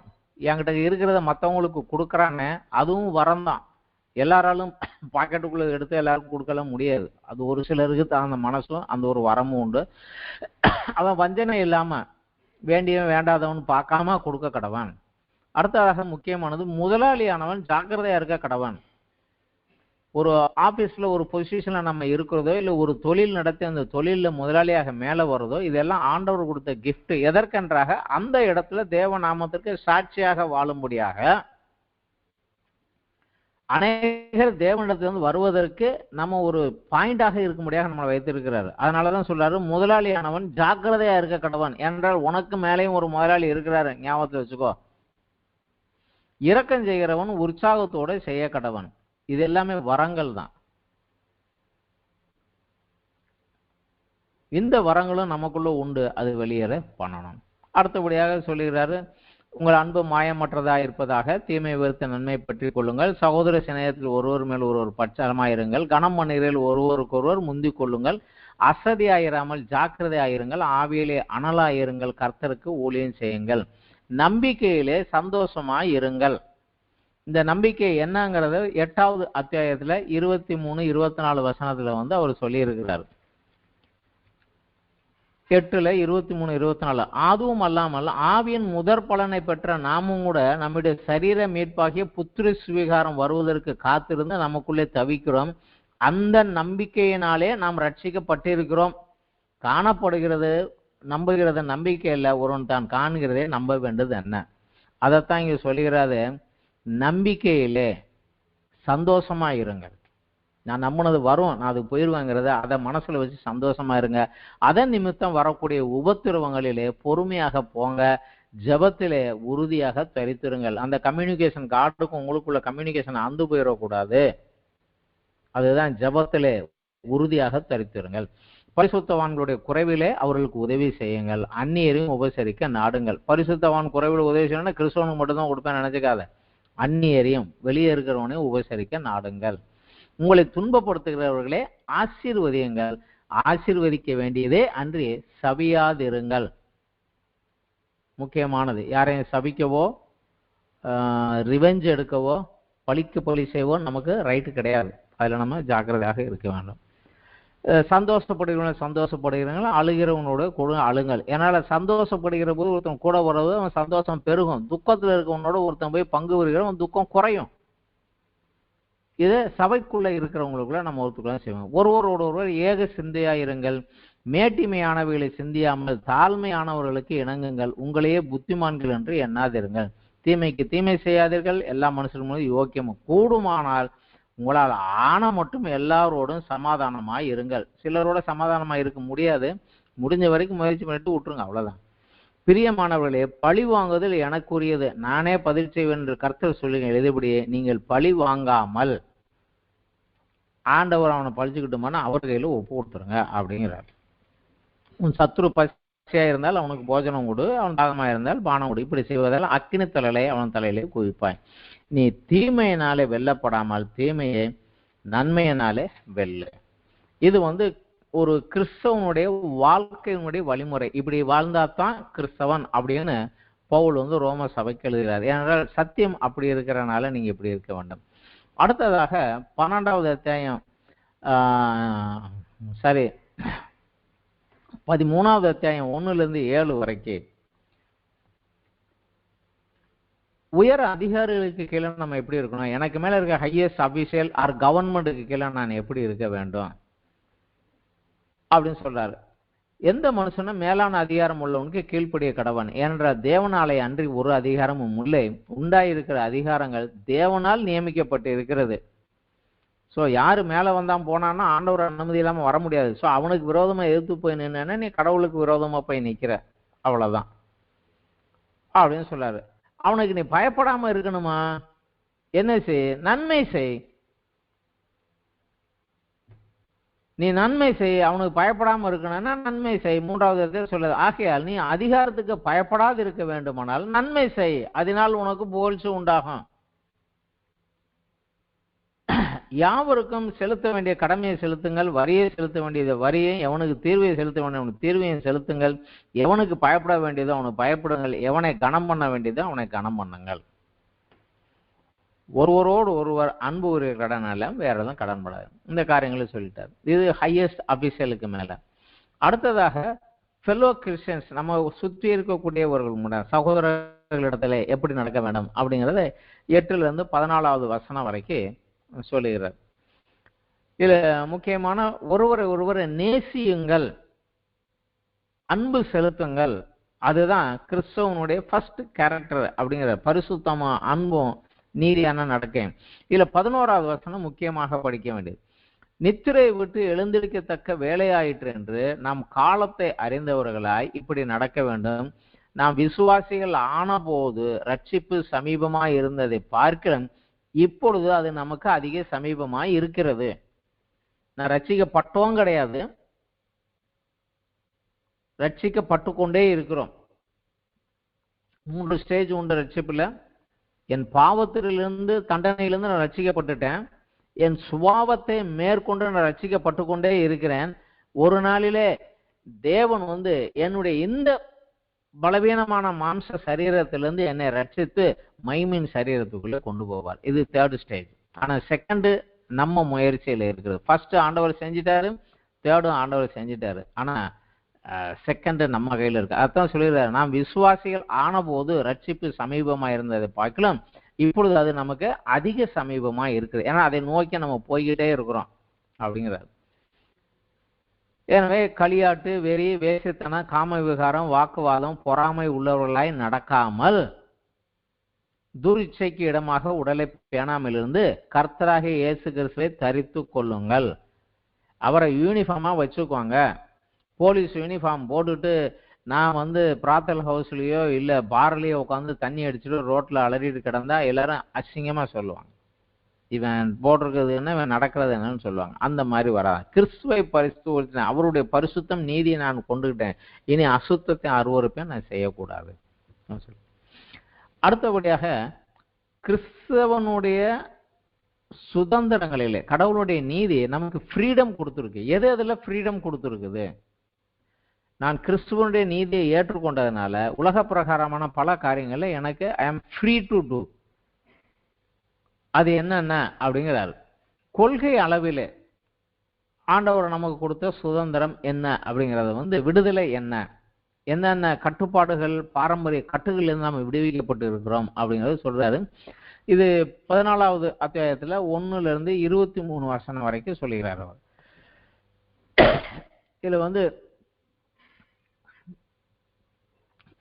என்கிட்ட இருக்கிறத மற்றவங்களுக்கு கொடுக்குறான்னு அதுவும் வரம்தான். எல்லாராலும் பாக்கெட்டுக்குள்ள எடுத்து எல்லாருக்கும் கொடுக்கல முடியாது. அது ஒரு சிலருக்கு தான் அந்த மனசும் அந்த ஒரு வரமும் உண்டு. அவன் வஞ்சனை இல்லாம வேண்டியவன் வேண்டாதவன் பார்க்காம கொடுக்க கடவன். அடுத்ததாக முக்கியமானது முதலாளியானவன் ஜாக்கிரதையா இருக்க கடவன். ஒரு ஆபீஸ்ல ஒரு பொசிஷன்ல நம்ம இருக்கிறதோ இல்லை ஒரு தொழில் நடத்தி அந்த தொழில முதலாளியாக மேல வருதோ இதெல்லாம் ஆண்டவர் கொடுத்த கிஃப்ட். எதற்கென்றாக அந்த இடத்துல தேவநாமத்திற்கு சாட்சியாக வாழும்படியாக அநேகர் தேவனிடத்திலிருந்து வருவதற்கு நம்ம ஒரு பாயிண்டாக இருக்கும்படியாக நம்மளை வைத்திருக்கிறாரு. அதனாலதான் சொல்றாரு முதலாளியானவன் ஜாக்கிரதையா இருக்க கடவன். என்றால் உனக்கு மேலேயும் ஒரு முதலாளி இருக்கிறாரு, ஞாபகத்தில் வச்சுக்கோ. இரக்கம் செய்கிறவன் உற்சாகத்தோட செய்ய கடவன். இது எல்லாமே வரங்கள் தான். இந்த வரங்களும் நமக்குள்ள உண்டு, அது வெளியேற பண்ணணும். அடுத்தபடியாக சொல்லுகிறாரு, உங்கள் அன்பு மாயமற்றதா இருப்பதாக, தீமை வெறுத்த நன்மை பற்றி கொள்ளுங்கள், சகோதர சிநேகத்தில் ஒருவர் மேல் ஒருவர் பட்சமாயிருங்கள், கனம் பண்ணுகிறதில் ஒருவருக்கொருவர் முந்திக் கொள்ளுங்கள், அசதியாயிராமல் ஜாக்கிரதையாயிருங்கள், ஆவியிலே அனலாயிருங்கள், கர்த்தருக்கு ஊழியம் செய்யுங்கள், நம்பிக்கையிலே சந்தோஷமாயிருங்கள். இந்த நம்பிக்கை என்னங்கிறது 8வது அத்தியாயத்துல 23, 24 வசனத்துல அவர் சொல்லி இருக்கிறார். 8ல 23, 24. அதுவும் அல்லாமல் ஆவியின் முதற் பலனை பெற்ற நாமும் கூட நம்முடைய சரீர மீட்பாகிய புத்திர சுவீகாரம் வருவதற்கு காத்திருந்து நமக்குள்ளே தவிக்கிறோம். அந்த நம்பிக்கையினாலே நாம் ரட்சிக்கப்பட்டிருக்கிறோம். காணப்படுகிறது நம்புகிறது நம்பிக்கை இல்லை, ஒருவன் தான் காண்கிறதே நம்ப வேண்டியது என்ன. அதைத்தான் இங்க சொல்லுகிறாரு, நம்பிக்கையிலே சந்தோஷமா இருங்கள். நான் நம்பினது வரும், நான் அது போயிடுவாங்கிறத அதை மனசுல வச்சு சந்தோஷமா இருங்க. அதன் நிமித்தம் வரக்கூடிய உபத்திரவங்களிலே பொறுமையாக போங்க, ஜபத்திலே உறுதியாக தரித்திருங்கள். அந்த கம்யூனிகேஷன் கார்டுக்கும் உங்களுக்குள்ள கம்யூனிகேஷன் அந்து போயிடக்கூடாது. அதுதான் ஜபத்திலே உறுதியாக தரித்திருங்கள். பரிசுத்தவான்களுடைய குறைவிலே அவர்களுக்கு உதவி செய்யுங்கள், அந்நியரையும் உபசரிக்க நாடுங்கள். பரிசுத்தவான் குறைவில் உதவி செய்யணும்னா கிறிஸ்தவனுக்கு மட்டும்தான் கொடுப்பேன் நினைச்சுக்காத, அந்நியரையும் வெளியே இருக்கிறவனையும் உபசரிக்க நாடுங்கள். உங்களை துன்பப்படுத்துகிறவர்களே ஆசீர்வதியுங்கள், ஆசீர்வதிக்க வேண்டியதே அன்றி சபியாதிருங்கள். முக்கியமானது, யாரையும் சபிக்கவோ ரிவெஞ்ச் எடுக்கவோ பழிக்கு பழி செய்வோ நமக்கு ரைட்டு கிடையாது. அதில் நம்ம ஜாக்கிரதையாக இருக்க வேண்டும். சந்தோஷப்படுகிறவங்க சந்தோஷப்படுகிறவங்க, அழுகிறவனோட கூட அழுங்கள். ஏன்னால சந்தோஷப்படுகிற போது ஒருத்தன் கூட வர்றது அவன் சந்தோஷம் பெருகும், துக்கத்தில் இருக்கவனோட ஒருத்தன் போய் பங்கு வருகிறவன் துக்கம் குறையும். இது சபைக்குள்ள இருக்கிறவங்களுக்குள்ள நம்ம ஒருத்தருக்குள்ள செய்வோம். ஒருவரோடு ஒருவர் ஏக சிந்தையாயிருங்கள், மேட்டிமையானவைகளை சிந்தியாமல் தாழ்மையானவர்களுக்கு இணங்குங்கள், உங்களையே புத்திமான்கள் என்று எண்ணாதிருங்கள், தீமைக்கு தீமை செய்யாதீர்கள், எல்லா மனுஷர்களும் யோக்கியமும், கூடுமானால் உங்களால் ஆன மட்டும் எல்லாரோடும் சமாதானமாய் இருங்கள். சிலரோட சமாதானமாய் இருக்க முடியாது, முடிஞ்ச வரைக்கும் முயற்சி பண்ணிட்டு விட்டுருங்க, அவ்வளவுதான். பிரியமானவர்களே, பழி வாங்குவதில் எனக்குரியது, நானே பதில் செய்வேன் என்று கர்த்தர் சொல்லுங்க எழுதிபடியே, நீங்கள் பழி வாங்காமல் ஆண்டவர் அவனை பழிச்சுக்கிட்டோம்னா அவர் கையில் ஒப்பு கொடுத்துருங்க அப்படிங்கிறார். உன் சத்துரு பசியா இருந்தால் அவனுக்கு போஜனம் கொடு, அவன் தாகமாக இருந்தால் பானம் கொடு. இப்படி செய்வதால் அக்கினி தலையிலே அவன் தலையிலே குவிப்பாய். நீ தீமையினாலே வெல்லப்படாமல் தீமையை நன்மையினாலே வெல்லு. இது ஒரு கிறிஸ்தவனுடைய வாழ்க்கையினுடைய வழிமுறை. இப்படி வாழ்ந்தாதான் கிறிஸ்தவன் அப்படின்னு பவுல் ரோம சபைக்கு எழுதுகிறார். ஏனென்றால் சத்தியம் அப்படி இருக்கிறனால நீங்க இப்படி இருக்க வேண்டும். அடுத்ததாக 12வது அத்தியாயம் 13வது அத்தியாயம் 1-7 வரைக்கும் உயர் அதிகாரிகளுக்கு கீழே நம்ம எப்படி இருக்கணும், எனக்கு மேல இருக்க ஹையஸ்ட் அபிஷியல் ஆர் கவர்மெண்ட்டுக்கு கீழே நான் எப்படி இருக்க வேண்டும் அப்படின்னு சொல்றாரு. எந்த மனுஷனும் மேலான அதிகாரம் உள்ளவனுக்கு கீழ்ப்படிய கடவன் என்ற தேவனாலே அன்றி ஒரு அதிகாரமும் இல்லை. உண்டாயிருக்கிற அதிகாரங்கள் தேவனால் நியமிக்கப்பட்டு இருக்கிறது. ஸோ யாரு மேல வந்தான் போனான்னா ஆண்டவர் அனுமதி இல்லாம வர முடியாது. ஸோ அவனுக்கு விரோதமா எதிர்த்து போய் நின்னா நீ கடவுளுக்கு விரோதமா போய் நிக்கிற, அவ்வளவுதான் அப்படின்னு சொல்றாரு. அவனுக்கு நீ பயப்படாம இருக்கணுமா? என்ன செய்? நன்மை செய். நீ நன்மை செய். அவனுக்கு பயப்படாம இருக்கணும்னா நன்மை செய். 3வது சொல்லுது, ஆகையால் நீ அதிகாரத்துக்கு பயப்படாது இருக்க வேண்டுமானால் நன்மை செய், அதனால் உனக்கு புகழ்ச்சி உண்டாகும். யாவருக்கும் செலுத்த வேண்டிய கடமையை செலுத்துங்கள், வரியை செலுத்த வேண்டியது வரியை, எவனுக்கு தீர்வையை செலுத்த வேண்டிய தீர்வையை செலுத்துங்கள், எவனுக்கு பயப்பட வேண்டியதோ அவனுக்கு பயப்படுங்கள், எவனை கனம் பண்ண வேண்டியதோ அவனை கனம் பண்ணுங்கள். ஒருவரோடு ஒருவர் அன்பு உரிய கடன் அல்ல, வேற எதுவும் கடன் படாது. இந்த காரியங்களை சொல்லிட்டார். இது ஹையஸ்ட் அபிஷியலுக்கு மேல. அடுத்ததாக ஃபெல்லோ கிறிஸ்டியன்ஸ், நம்ம சுற்றி இருக்கக்கூடியவர்கள் சகோதரர்களிடத்துல எப்படி நடக்க வேண்டும் அப்படிங்கிறத 8-14வது வசனம் வரைக்கும் சொல்லுகிறார். இதுல முக்கியமான ஒருவரை நேசியுங்கள், அன்பு செலுத்துங்கள். அதுதான் கிறிஸ்தவனுடைய ஃபர்ஸ்ட் கேரக்டர் அப்படிங்கிற பரிசுத்தமா அன்பும் நீதியான நடக்க. இதுல 11வது வசனம் முக்கியமாக படிக்க வேண்டியது. நித்திரை விட்டு எழுந்திருக்கத்தக்க வேலையாயிற்று என்று நாம் காலத்தை அறிந்தவர்களாய் இப்படி நடக்க வேண்டும். நாம் விசுவாசிகள் ஆன போது ரட்சிப்பு சமீபமாய் இருந்ததை பார்க்கிறோம், இப்பொழுது அது நமக்கு அதிக சமீபமாய் இருக்கிறது. நான் ரட்சிக்கப்பட்டோம் கிடையாது, ரட்சிக்கப்பட்டு கொண்டே இருக்கிறோம். 3 ஸ்டேஜ் உண்டு ரட்சிப்புல. என் பாவத்திலிருந்து தண்டனையிலிருந்து நான் ரட்சிக்கப்பட்டுட்டேன், என் சுபாவத்தை மேற்கொண்டு நான் ரட்சிக்கப்பட்டு கொண்டே இருக்கிறேன். ஒரு நாளிலே தேவன் என்னுடைய இந்த பலவீனமான மாம்ச சரீரத்திலிருந்து என்னை ரட்சித்து மைமின் சரீரத்துக்குள்ள கொண்டு போவார். இது 3rd ஸ்டேஜ். ஆனா 2nd நம்ம முயற்சியில இருக்குது. ஃபர்ஸ்ட் ஆண்டவர் செஞ்சிட்டாரு, 3rd ஆண்டவர் செஞ்சிட்டாரு. ஆனா 2nd நம்ம கையில இருக்கு. அதான் சொல்லிடுறாரு, நாம் விசுவாசிகள் ஆன போது ரட்சிப்பு சமீபமா இருந்ததை பார்க்கலாம், இப்பொழுது அது நமக்கு அதிக சமீபமா இருக்குது. ஏன்னா அதை நோக்கி நம்ம போய்கிட்டே இருக்கிறோம் அப்படிங்கிறார். எனவே களியாட்டு, வெறி, வேசித்தனம், காம விகாரம், வாக்குவாதம், பொறாமை உள்ளவர்களாய் நடக்காமல் துரிச்சைக்கு இடமாக உடலை பேணாமல் இருந்து கர்த்தராகிய இயேசு கிறிஸ்துவை தரித்து கொள்ளுங்கள். அவரை யூனிஃபார்மா வச்சுக்கோங்க. போலீஸ் யூனிஃபார்ம் போட்டுட்டு நான் பிராத்தல் ஹவுஸ்லயோ இல்ல பார்லயோ உட்காந்து தண்ணி அடிச்சுட்டு ரோட்ல அலறிட்டு கிடந்தா எல்லாரும் அசிங்கமா சொல்லுவாங்க, இவன் போட்டிருக்கிறது என்ன, இவன் நடக்கிறது என்னன்னு சொல்லுவாங்க. அந்த மாதிரி வராது. கிறிஸ்துவை பரிசுத்த அவருடைய பரிசுத்தம் நீதியை நான் கொண்டுகிட்டேன், இனி அசுத்தத்தை அருவருப்பேன் நான் செய்யக்கூடாது. அடுத்தபடியாக கிறிஸ்தவனுடைய சுதந்திரங்களிலே கடவுளுடைய நீதி நமக்கு ஃப்ரீடம் கொடுத்துருக்கு. எதுல ஃப்ரீடம் கொடுத்துருக்குது? நான் கிறிஸ்துவனுடைய நீதியை ஏற்றுக்கொண்டதுனால உலக பிரகாரமான பல காரியங்கள்ல எனக்கு ஐ ஆம் ஃப்ரீ டு டூ. அது என்னென்ன அப்படிங்கிறாரு. கொள்கை அளவிலே ஆண்டவர் நமக்கு கொடுத்த சுதந்திரம் என்ன அப்படிங்கிறத விடுதலை என்ன, என்னென்ன கட்டுப்பாடுகள் பாரம்பரிய கட்டுகள் இருந்து நம்ம விடுவிக்கப்பட்டு இருக்கிறோம் அப்படிங்கிறது சொல்றாரு. இது 14வது அத்தியாயத்துல 1-23 வசனம் வரைக்கும் சொல்லுகிறார் அவர். இதுல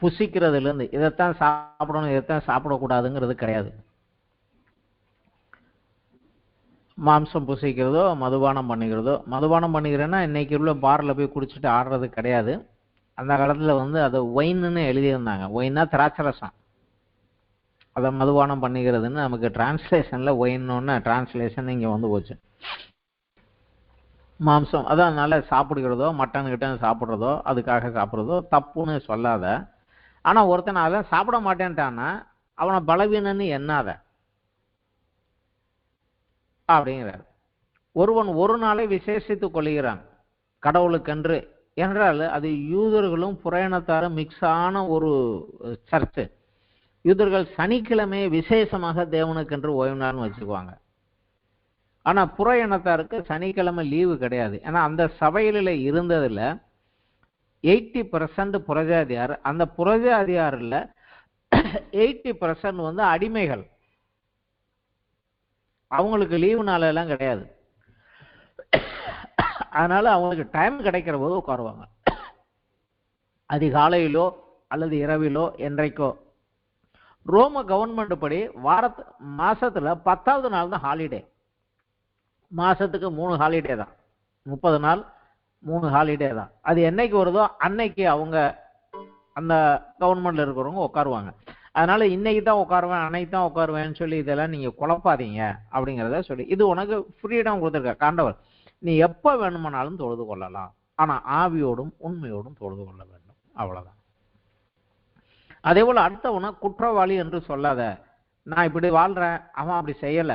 புசிக்கிறதுல இருந்து இதைத்தான் சாப்பிடணும் இதைத்தான் சாப்பிடக்கூடாதுங்கிறது கிடையாது. மாம்சம் புசிக்கிறதோ மதுபானம் பண்ணிக்கிறதோ, மதுபானம் பண்ணிக்கிறேன்னா இன்னைக்கு உள்ள பார்ல போய் குடிச்சிட்டு ஆடுறது கிடையாது. அந்த காலத்துல அது ஒயின்னு எழுதியிருந்தாங்க. ஒயின்னா திராட்சரசம், அதை மதுபானம் பண்ணிக்கிறதுன்னு நமக்கு டிரான்ஸ்லேஷன்ல ஒயின்னு டிரான்ஸ்லேஷன் இங்க போச்சு. மாம்சம் அதான் நல்லா சாப்பிடுகிறதோ மட்டன் கிட்ட சாப்பிட்றதோ அதுக்காக சாப்பிட்றதோ தப்புன்னு சொல்லாத. ஆனா ஒருத்தன் அதான் சாப்பிட மாட்டேன்ட்டான்னா அவனை பலவீனன்னு எண்ணாத அப்படிங்கிறார். ஒருவன் ஒரு நாளை விசேஷித்துக் கொள்கிறான் கடவுளுக்கென்று என்றால் அது யூதர்களும் புறையணத்தாரும் மிக்ஸ் ஆன ஒரு சர்ச்சு. யூதர்கள் சனிக்கிழமை விசேஷமாக தேவனுக்கென்று ஓய்வு நாள்னு வச்சுக்குவாங்க. ஆனா புற இனத்தாருக்கு சனிக்கிழமை லீவு கிடையாது. ஏன்னா அந்த சபையில இருந்ததுல 80% புறஜாதியார். அந்த புறஜாதியார்ல 80% வந்து அடிமைகள். அவங்களுக்கு லீவு நாளெல்லாம் கிடையாது. அதனால அவங்களுக்கு டைம் கிடைக்கிற போது உட்காருவாங்க. அதிகாலையிலோ அல்லது இரவிலோ என்றைக்கோ. ரோம கவர்மெண்ட் படி மாசத்துல 10வது நாள் தான் ஹாலிடே. மாசத்துக்கு 3 ஹாலிடே தான். 30 நாள் 3 ஹாலிடே தான். அது என்னைக்கு வருதோ அன்னைக்கு அவங்க அந்த கவர்மெண்ட்ல இருக்கிறவங்க உட்காருவாங்க. அதனால இன்னைக்கு தான் உட்காருவேன் அன்னைக்கு தான் உட்காருவேன்னு சொல்லி இதெல்லாம் நீங்க குழப்பாதீங்க அப்படிங்கிறத சொல்லி இது உனக்கு ஃப்ரீடம் கொடுத்துருக்க காண்டவர். நீ எப்ப வேணுமானாலும் தொழுது கொள்ளலாம். ஆனா ஆவியோடும் உண்மையோடும் தொழுது கொள்ள வேண்டும். அவ்வளவுதான். அதே போல அடுத்தவன குற்றவாளி என்று சொல்லாத. நான் இப்படி வாழ்றேன் அவன் அப்படி செய்யல,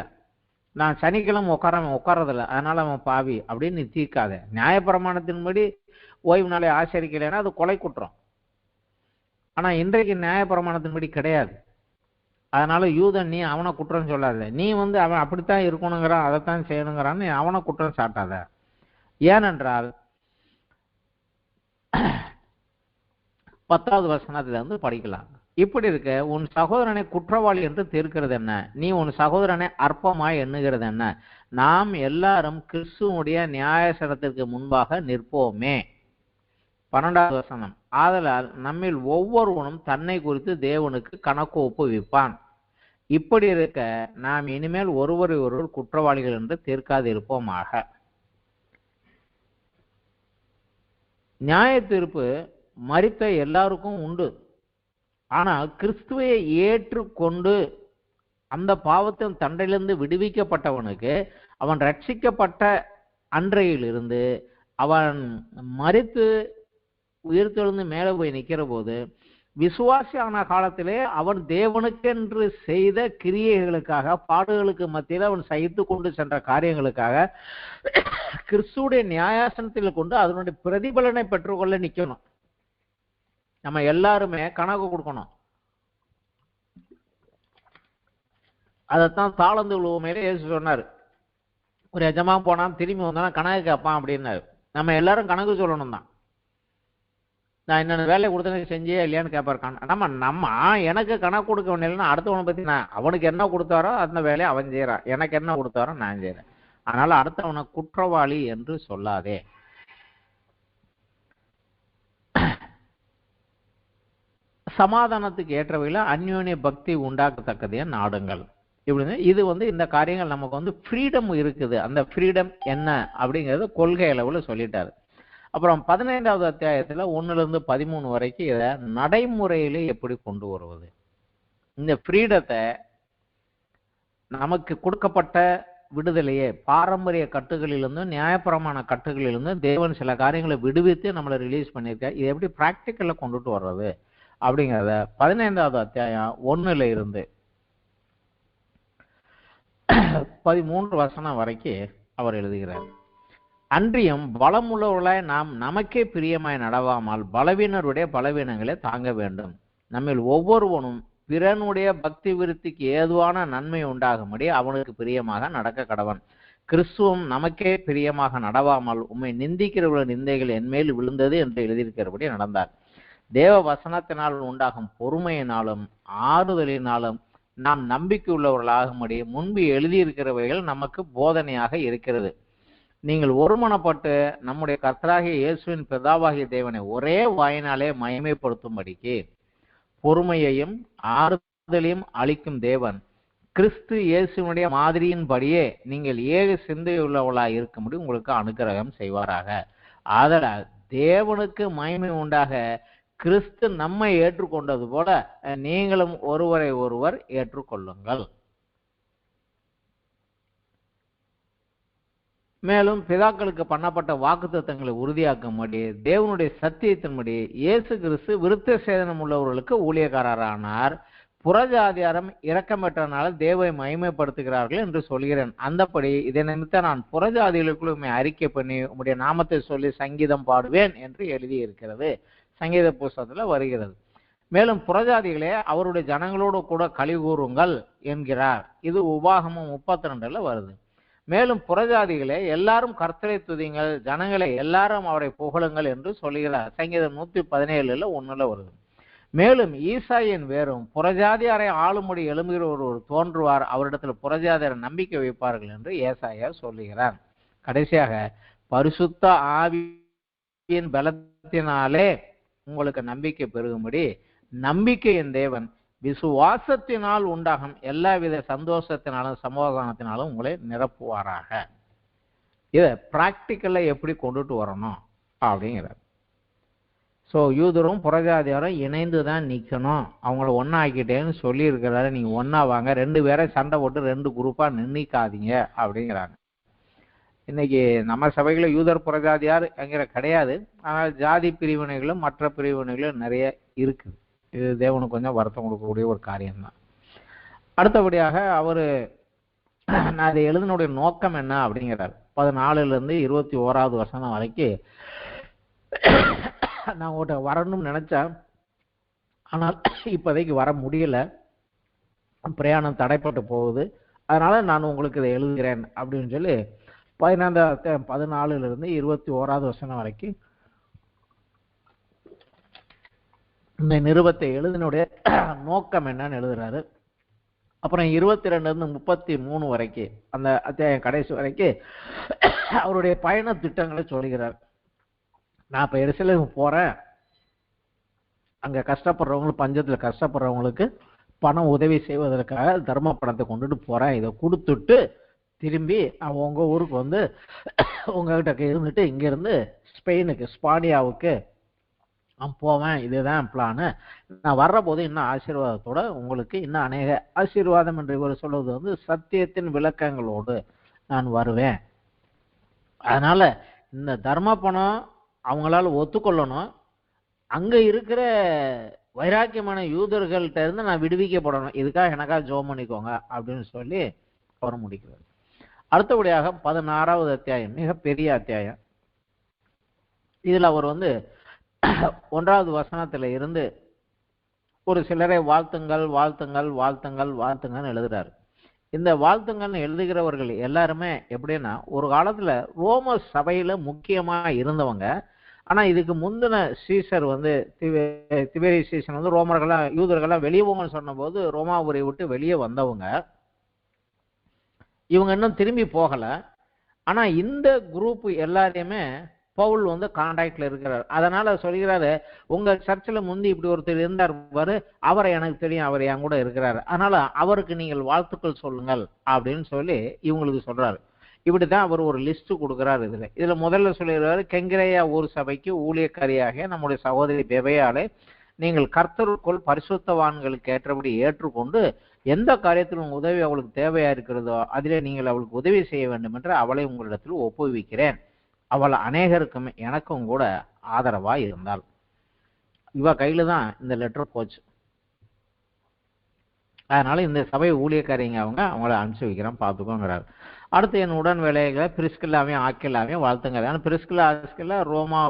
நான் சனிக்கிழமை உட்காரதில்லை அதனால அவன் பாவி அப்படின்னு நீ தீர்க்காத. நியாயப்பிரமாணத்தின்படி ஓய்வு நாளை ஆச்சரிக்கலைன்னா அது கொலை குற்றம். ஆனா இன்றைக்கு நியாயப்பிரமாணத்தின்படி கிடையாது. அதனால யூதன் நீ அவனை குற்றம் சொல்லாத. நீ வந்து அவன் அப்படித்தான் இருக்கணுங்கிறான் அதைத்தான் செய்யணுங்கிறான்னு அவனை குற்றம் சாட்டாத. ஏனென்றால் 10வது வசனத்துல இருந்து படிக்கலாம். இப்படி இருக்க உன் சகோதரனை குற்றவாளி என்று தீர்க்கிறது என்ன? நீ உன் சகோதரனை அற்பமாய் எண்ணுகிறது என்ன? நாம் எல்லாரும் கிறிஸ்துவனுடைய நியாயசனத்திற்கு முன்பாக நிற்போமே. 12வது வசனம். ஆதலால் நம்மில் ஒவ்வொருவனும் தன்னை குறித்து தேவனுக்கு கணக்கு ஒப்புவிப்பான். இப்படி இருக்க நாம் இனிமேல் ஒருவரை ஒருவர் குற்றவாளிகள் என்று தீர்க்காது இருப்போமாக. நியாய தீர்ப்பு மரித்த எல்லாருக்கும் உண்டு. ஆனால் கிறிஸ்துவை ஏற்றுக்கொண்டு அந்த பாவத்தின் தண்டையிலிருந்து விடுவிக்கப்பட்டவனுக்கு அவன் ரட்சிக்கப்பட்ட அன்றையிலிருந்து அவன் மரித்து உயிர்த்தெழுந்து மேலே போய் நிற்கிற போது விசுவாசியான காலத்திலே அவன் தேவனுக்கென்று செய்த கிரியைகளுக்காக பாடுகளுக்கு மத்தியில் அவன் சகித்து கொண்டு சென்ற காரியங்களுக்காக கிறிஸ்துடைய நியாயாசனத்தில் கொண்டு அதனுடைய பிரதிபலனை பெற்றுக்கொள்ள நிற்கணும். நம்ம எல்லாருமே கணக்கு கொடுக்கணும். அதைத்தான் தாளந்து உழுவுமையில இயேசு சொன்னார். ஒரு எஜமா போனான் திரும்பி வந்தானா கணக்கு கேட்பான் அப்படின்னாரு. நம்ம எல்லாரும் கணக்கு சொல்லணும் தான். நான் என்னென்ன வேலையை கொடுத்தேன்னு செஞ்சே இல்லையான்னு கேட்பாரு. நம்ம எனக்கு கணக்கு கொடுக்க வேண்டியதுன்னா அடுத்தவனை பத்தி நான் அவனுக்கு என்ன கொடுத்தாரோ அந்த வேலையை அவன் செய்யறான், எனக்கு என்ன கொடுத்தாரோ நான் செய்யறேன். அதனால அடுத்தவனை குற்றவாளி என்று சொல்லாதே. சமாதானத்துக்கு ஏற்றவையில் அந்யோன்ய பக்தி உண்டாக்கத்தக்கதைய நாடுங்கள். இப்படி இது வந்து இந்த காரியங்கள் நமக்கு வந்து ஃப்ரீடம் இருக்குது. அந்த ஃப்ரீடம் என்ன அப்படிங்கிறது கொள்கை அளவில் சொல்லிட்டாரு. அப்புறம் 15வது அத்தியாயத்தில் 1லிருந்து 13 வரைக்கும் இதை நடைமுறையில எப்படி கொண்டு வருவது. இந்த ஃப்ரீடத்தை நமக்கு கொடுக்கப்பட்ட விடுதலையே பாரம்பரிய கட்டுகளிலிருந்தும் நியாயப்பிரமாண கட்டுகளிலிருந்தும் தேவன் சில காரியங்களை விடுவித்து நம்மளை ரிலீஸ் பண்ணியிருக்க. இதை எப்படி பிராக்டிக்கல்ல கொண்டுட்டு வர்றது அப்படிங்கிறத 15வது அத்தியாயம் 1ல இருந்து 13 வசனம் வரைக்கும் அவர் எழுதுகிறார். அன்றியும் பலமுள்ளவர்களாய் நாம் நமக்கே பிரியமாய் நடவாமல் பலவீனருடைய பலவீனங்களை தாங்க வேண்டும். நம்மில் ஒவ்வொருவனும் பிறனுடைய பக்தி விருத்திக்கு ஏதுவான நன்மை உண்டாகும்படி அவனுக்கு பிரியமாக நடக்க கடவன். கிறிஸ்துவும் நமக்கே பிரியமாக நடவாமல் உம்மை நிந்திக்கிறவர்கள் நிந்தைகள் என்மேல் விழுந்தது என்று எழுதியிருக்கிறபடி நடந்தார். தேவ வசனத்தினால் உண்டாகும் பொறுமையினாலும் ஆறுதலினாலும் நாம் நம்பிக்கை உள்ளவர்களாகும்படி முன்பு எழுதியிருக்கிறவைகள் நமக்கு போதனையாக இருக்கிறது. நீங்கள் ஒருமனப்பட்டு நம்முடைய கர்த்தராகிய இயேசுவின் பிதாவாகிய தேவனை ஒரே வாயினாலே மகிமைப்படுத்தும்படிக்கு பொறுமையையும் ஆறுதலையும் அளிக்கும் தேவன் கிறிஸ்து இயேசுவினுடைய மாதிரியின்படியே நீங்கள் ஏக சிந்தையுள்ளவர்களாக இருக்கும்படி உங்களுக்கு அனுக்கிரகம் செய்வாராக. ஆதலால் தேவனுக்கு மகிமை உண்டாக கிறிஸ்து நம்மை ஏற்றுக்கொண்டது போல நீங்களும் ஒருவரை ஒருவர் ஏற்றுக்கொள்ளுங்கள். மேலும் பிதாக்களுக்கு பண்ணப்பட்ட வாக்குத்தத்தங்களை உறுதியாக்கும்படி தேவனுடைய சத்தியத்தின்படி இயேசு கிறிஸ்து விருத்த சேதனம் உள்ளவர்களுக்கு ஊழியக்காரரானார். புறஜாதியாரம் இரக்கமற்றனால தேவை மகிமைப்படுத்துகிறார்கள் என்று சொல்கிறேன். அந்தபடி இதை நிமித்த நான் புறஜாதிகளுக்குள் உம்மை அறிக்கை பண்ணி உம்முடைய நாமத்தை சொல்லி சங்கீதம் பாடுவேன் என்று எழுதியிருக்கிறது. சங்கீத புஸ்தகத்துல வருகிறது. மேலும் புறஜாதிகளே அவருடைய ஜனங்களோடு கூட களி கூறுங்கள் என்கிறார். இது உபாகமம் 32 வருது. மேலும் புறஜாதிகளே எல்லாரும் கர்த்தரை துதிங்கள், ஜனங்களை எல்லாரும் அவரை புகழுங்கள் என்று சொல்கிறார். சங்கீதம் 117 வருது. மேலும் ஈசாயின் வேறும் புறஜாதியாரை ஆளும்படி எழும்புகிற ஒருவர் தோன்றுவார், அவரிடத்தில் புறஜாதியாரை நம்பிக்கை வைப்பார்கள் என்று ஏசாயா சொல்லுகிறார். கடைசியாக பரிசுத்த ஆவியின் பலத்தினாலே உங்களுக்கு நம்பிக்கை பெருகும்படி நம்பிக்கையின் தேவன் விசுவாசத்தினால் உண்டாகும் எல்லாவித சந்தோஷத்தினாலும் சமாதானத்தினாலும் உங்களை நிரப்புவாராக. இதை பிராக்டிக்கல்ல எப்படி கொண்டுட்டு வரணும் அப்படிங்கிறார். ஸோ யூதரும் புறஜாதியாரும் இணைந்து தான் நிற்கணும், அவங்கள ஒன்றா ஆக்கிட்டேன்னு சொல்லியிருக்கிறாரு. நீங்கள் ஒன்றா வாங்க, 2 பேரை சண்டை போட்டு 2 குரூப்பாக நின்னிக்காதீங்க அப்படிங்கிறாங்க. இன்னைக்கு நம்ம சபைகளில் யூதர் புறஜாதியார் என்கிற கிடையாது. ஆனால் ஜாதி பிரிவினைகளும் மற்ற பிரிவினைகளும் நிறைய இருக்குது. இது தேவனுக்கு கொஞ்சம் வருத்தம் கொடுக்கக்கூடிய ஒரு காரியம்தான். அடுத்தபடியாக அவர் நான் இதை எழுதினுடைய நோக்கம் என்ன அப்படிங்கிறார். 14 21 வசனம் வரைக்கும் நான் உங்கள்கிட்ட வரணும்னு நினைச்சேன், ஆனால் இப்போதைக்கு வர முடியல, பிரயாணம் தடைப்பட்டு போகுது, அதனால நான் உங்களுக்கு இதை எழுதுகிறேன் அப்படின்னு சொல்லி 14 21 வசனம் வரைக்கும் இந்த நிருபத்தை எழுதினுடைய நோக்கம் என்னன்னு எழுதுறாரு. அப்புறம் 22 33 வரைக்கும் அந்த அத்தியாயம் கடைசி வரைக்கும் அவருடைய பயண திட்டங்களை சொல்கிறார். நான் இப்போ எருசலேம் போறேன், அங்க கஷ்டப்படுறவங்களுக்கு, பஞ்சத்துல கஷ்டப்படுறவங்களுக்கு பணம் உதவி செய்வதற்காக தர்ம பணத்தை கொண்டுட்டு போறேன், இதை கொடுத்துட்டு திரும்பி நான் உங்க ஊருக்கு வந்து உங்ககிட்ட இருந்துட்டு இங்கிருந்து ஸ்பானியாவுக்கு நான் போவேன், இதுதான் பிளானு. நான் வர்ற போது இன்னும் ஆசீர்வாதத்தோட உங்களுக்கு இன்னும் அநேக ஆசீர்வாதம் என்று இவர் சொல்வது வந்து சத்தியத்தின் விளக்கங்களோடு நான் வருவேன். அதனால இந்த தர்ம பணம் அவங்களால ஒத்துக்கொள்ளணும், அங்க இருக்கிற வைராக்கியமான யூதர்கள்ட்ட இருந்து நான் விடுவிக்கப்படணும், இதுக்காக எனக்காக ஜெபம் பண்ணிக்கோங்க அப்படின்னு சொல்லி அவர் முடிக்கிறார். அடுத்தபடியாக 16வது அத்தியாயம் மிக பெரிய அத்தியாயம். இதுல அவர் வந்து 1வது வசனத்துல இருந்து ஒரு சிலரை வாழ்த்துங்கள் வாழ்த்துங்கள் வாழ்த்துங்கள் வாழ்த்துங்கன்னு எழுதுறாரு. இந்த வாழ்த்துங்கள்னு எழுதுகிறவர்கள் எல்லாருமே எப்படின்னா ஒரு காலத்துல ரோம சபையில முக்கியமா இருந்தவங்க. ஆனா இதுக்கு முந்தின சீசர் வந்து திபேரி சீசன் வந்து ரோமர்கள்லாம் யூதர்கள்லாம் வெளியே போங்கன்னு சொன்ன போது ரோமாபுரியை விட்டு வெளியே வந்தவங்க. இவங்க இன்னும் திரும்பி போகல. ஆனா இந்த குரூப் எல்லாரையுமே பவுல் வந்து கான்டாக்ட்ல இருக்கிறார். அதனால சொல்கிறாரு, உங்க சர்ச்சில் முந்தி இப்படி ஒருத்தர் இருந்தார் பாரு, அவரை எனக்கு தெரியும், அவர் என் கூட இருக்கிறாரு, அதனால அவருக்கு நீங்கள் வாழ்த்துக்கள் சொல்லுங்கள் அப்படின்னு சொல்லி இவங்களுக்கு சொல்றாரு. இப்படித்தான் அவர் ஒரு லிஸ்ட் கொடுக்கிறார். இதுல முதல்ல சொல்லிடுறாரு, கெங்கிரேயா ஊர் சபைக்கு ஊழியக்காரியாக நம்முடைய சகோதரி பெபையாலே நீங்கள் கர்த்தருக்குள் பரிசுத்தவான்களுக்கு ஏற்றபடி ஏற்றுக்கொண்டு எந்த காரியத்திலும் உதவி அவளுக்கு தேவையா இருக்கிறதோ அதிலே நீங்கள் அவளுக்கு உதவி செய்ய வேண்டும் என்று அவளை உங்களிடத்தில் ஒப்புவிக்கிறேன். அவள் அநேகருக்கும் எனக்கும் கூட ஆதரவா இருந்தாள். இவ கையில தான் இந்த லெட்டர் போச்சு. அதனால இந்த சபை ஊழியக்காரிங்க அவங்கள அனுப்பிச்சு வைக்கிறேன், பார்த்துக்கோங்கிறார். அடுத்து என் உடன் வேலைகளை பிரிஸ்கில்லாவையும் ஆக்கில்லாவையும் வாழ்த்துங்க. ஆனால் பிரிஸ்கில்லா ஆஸ்கில்லா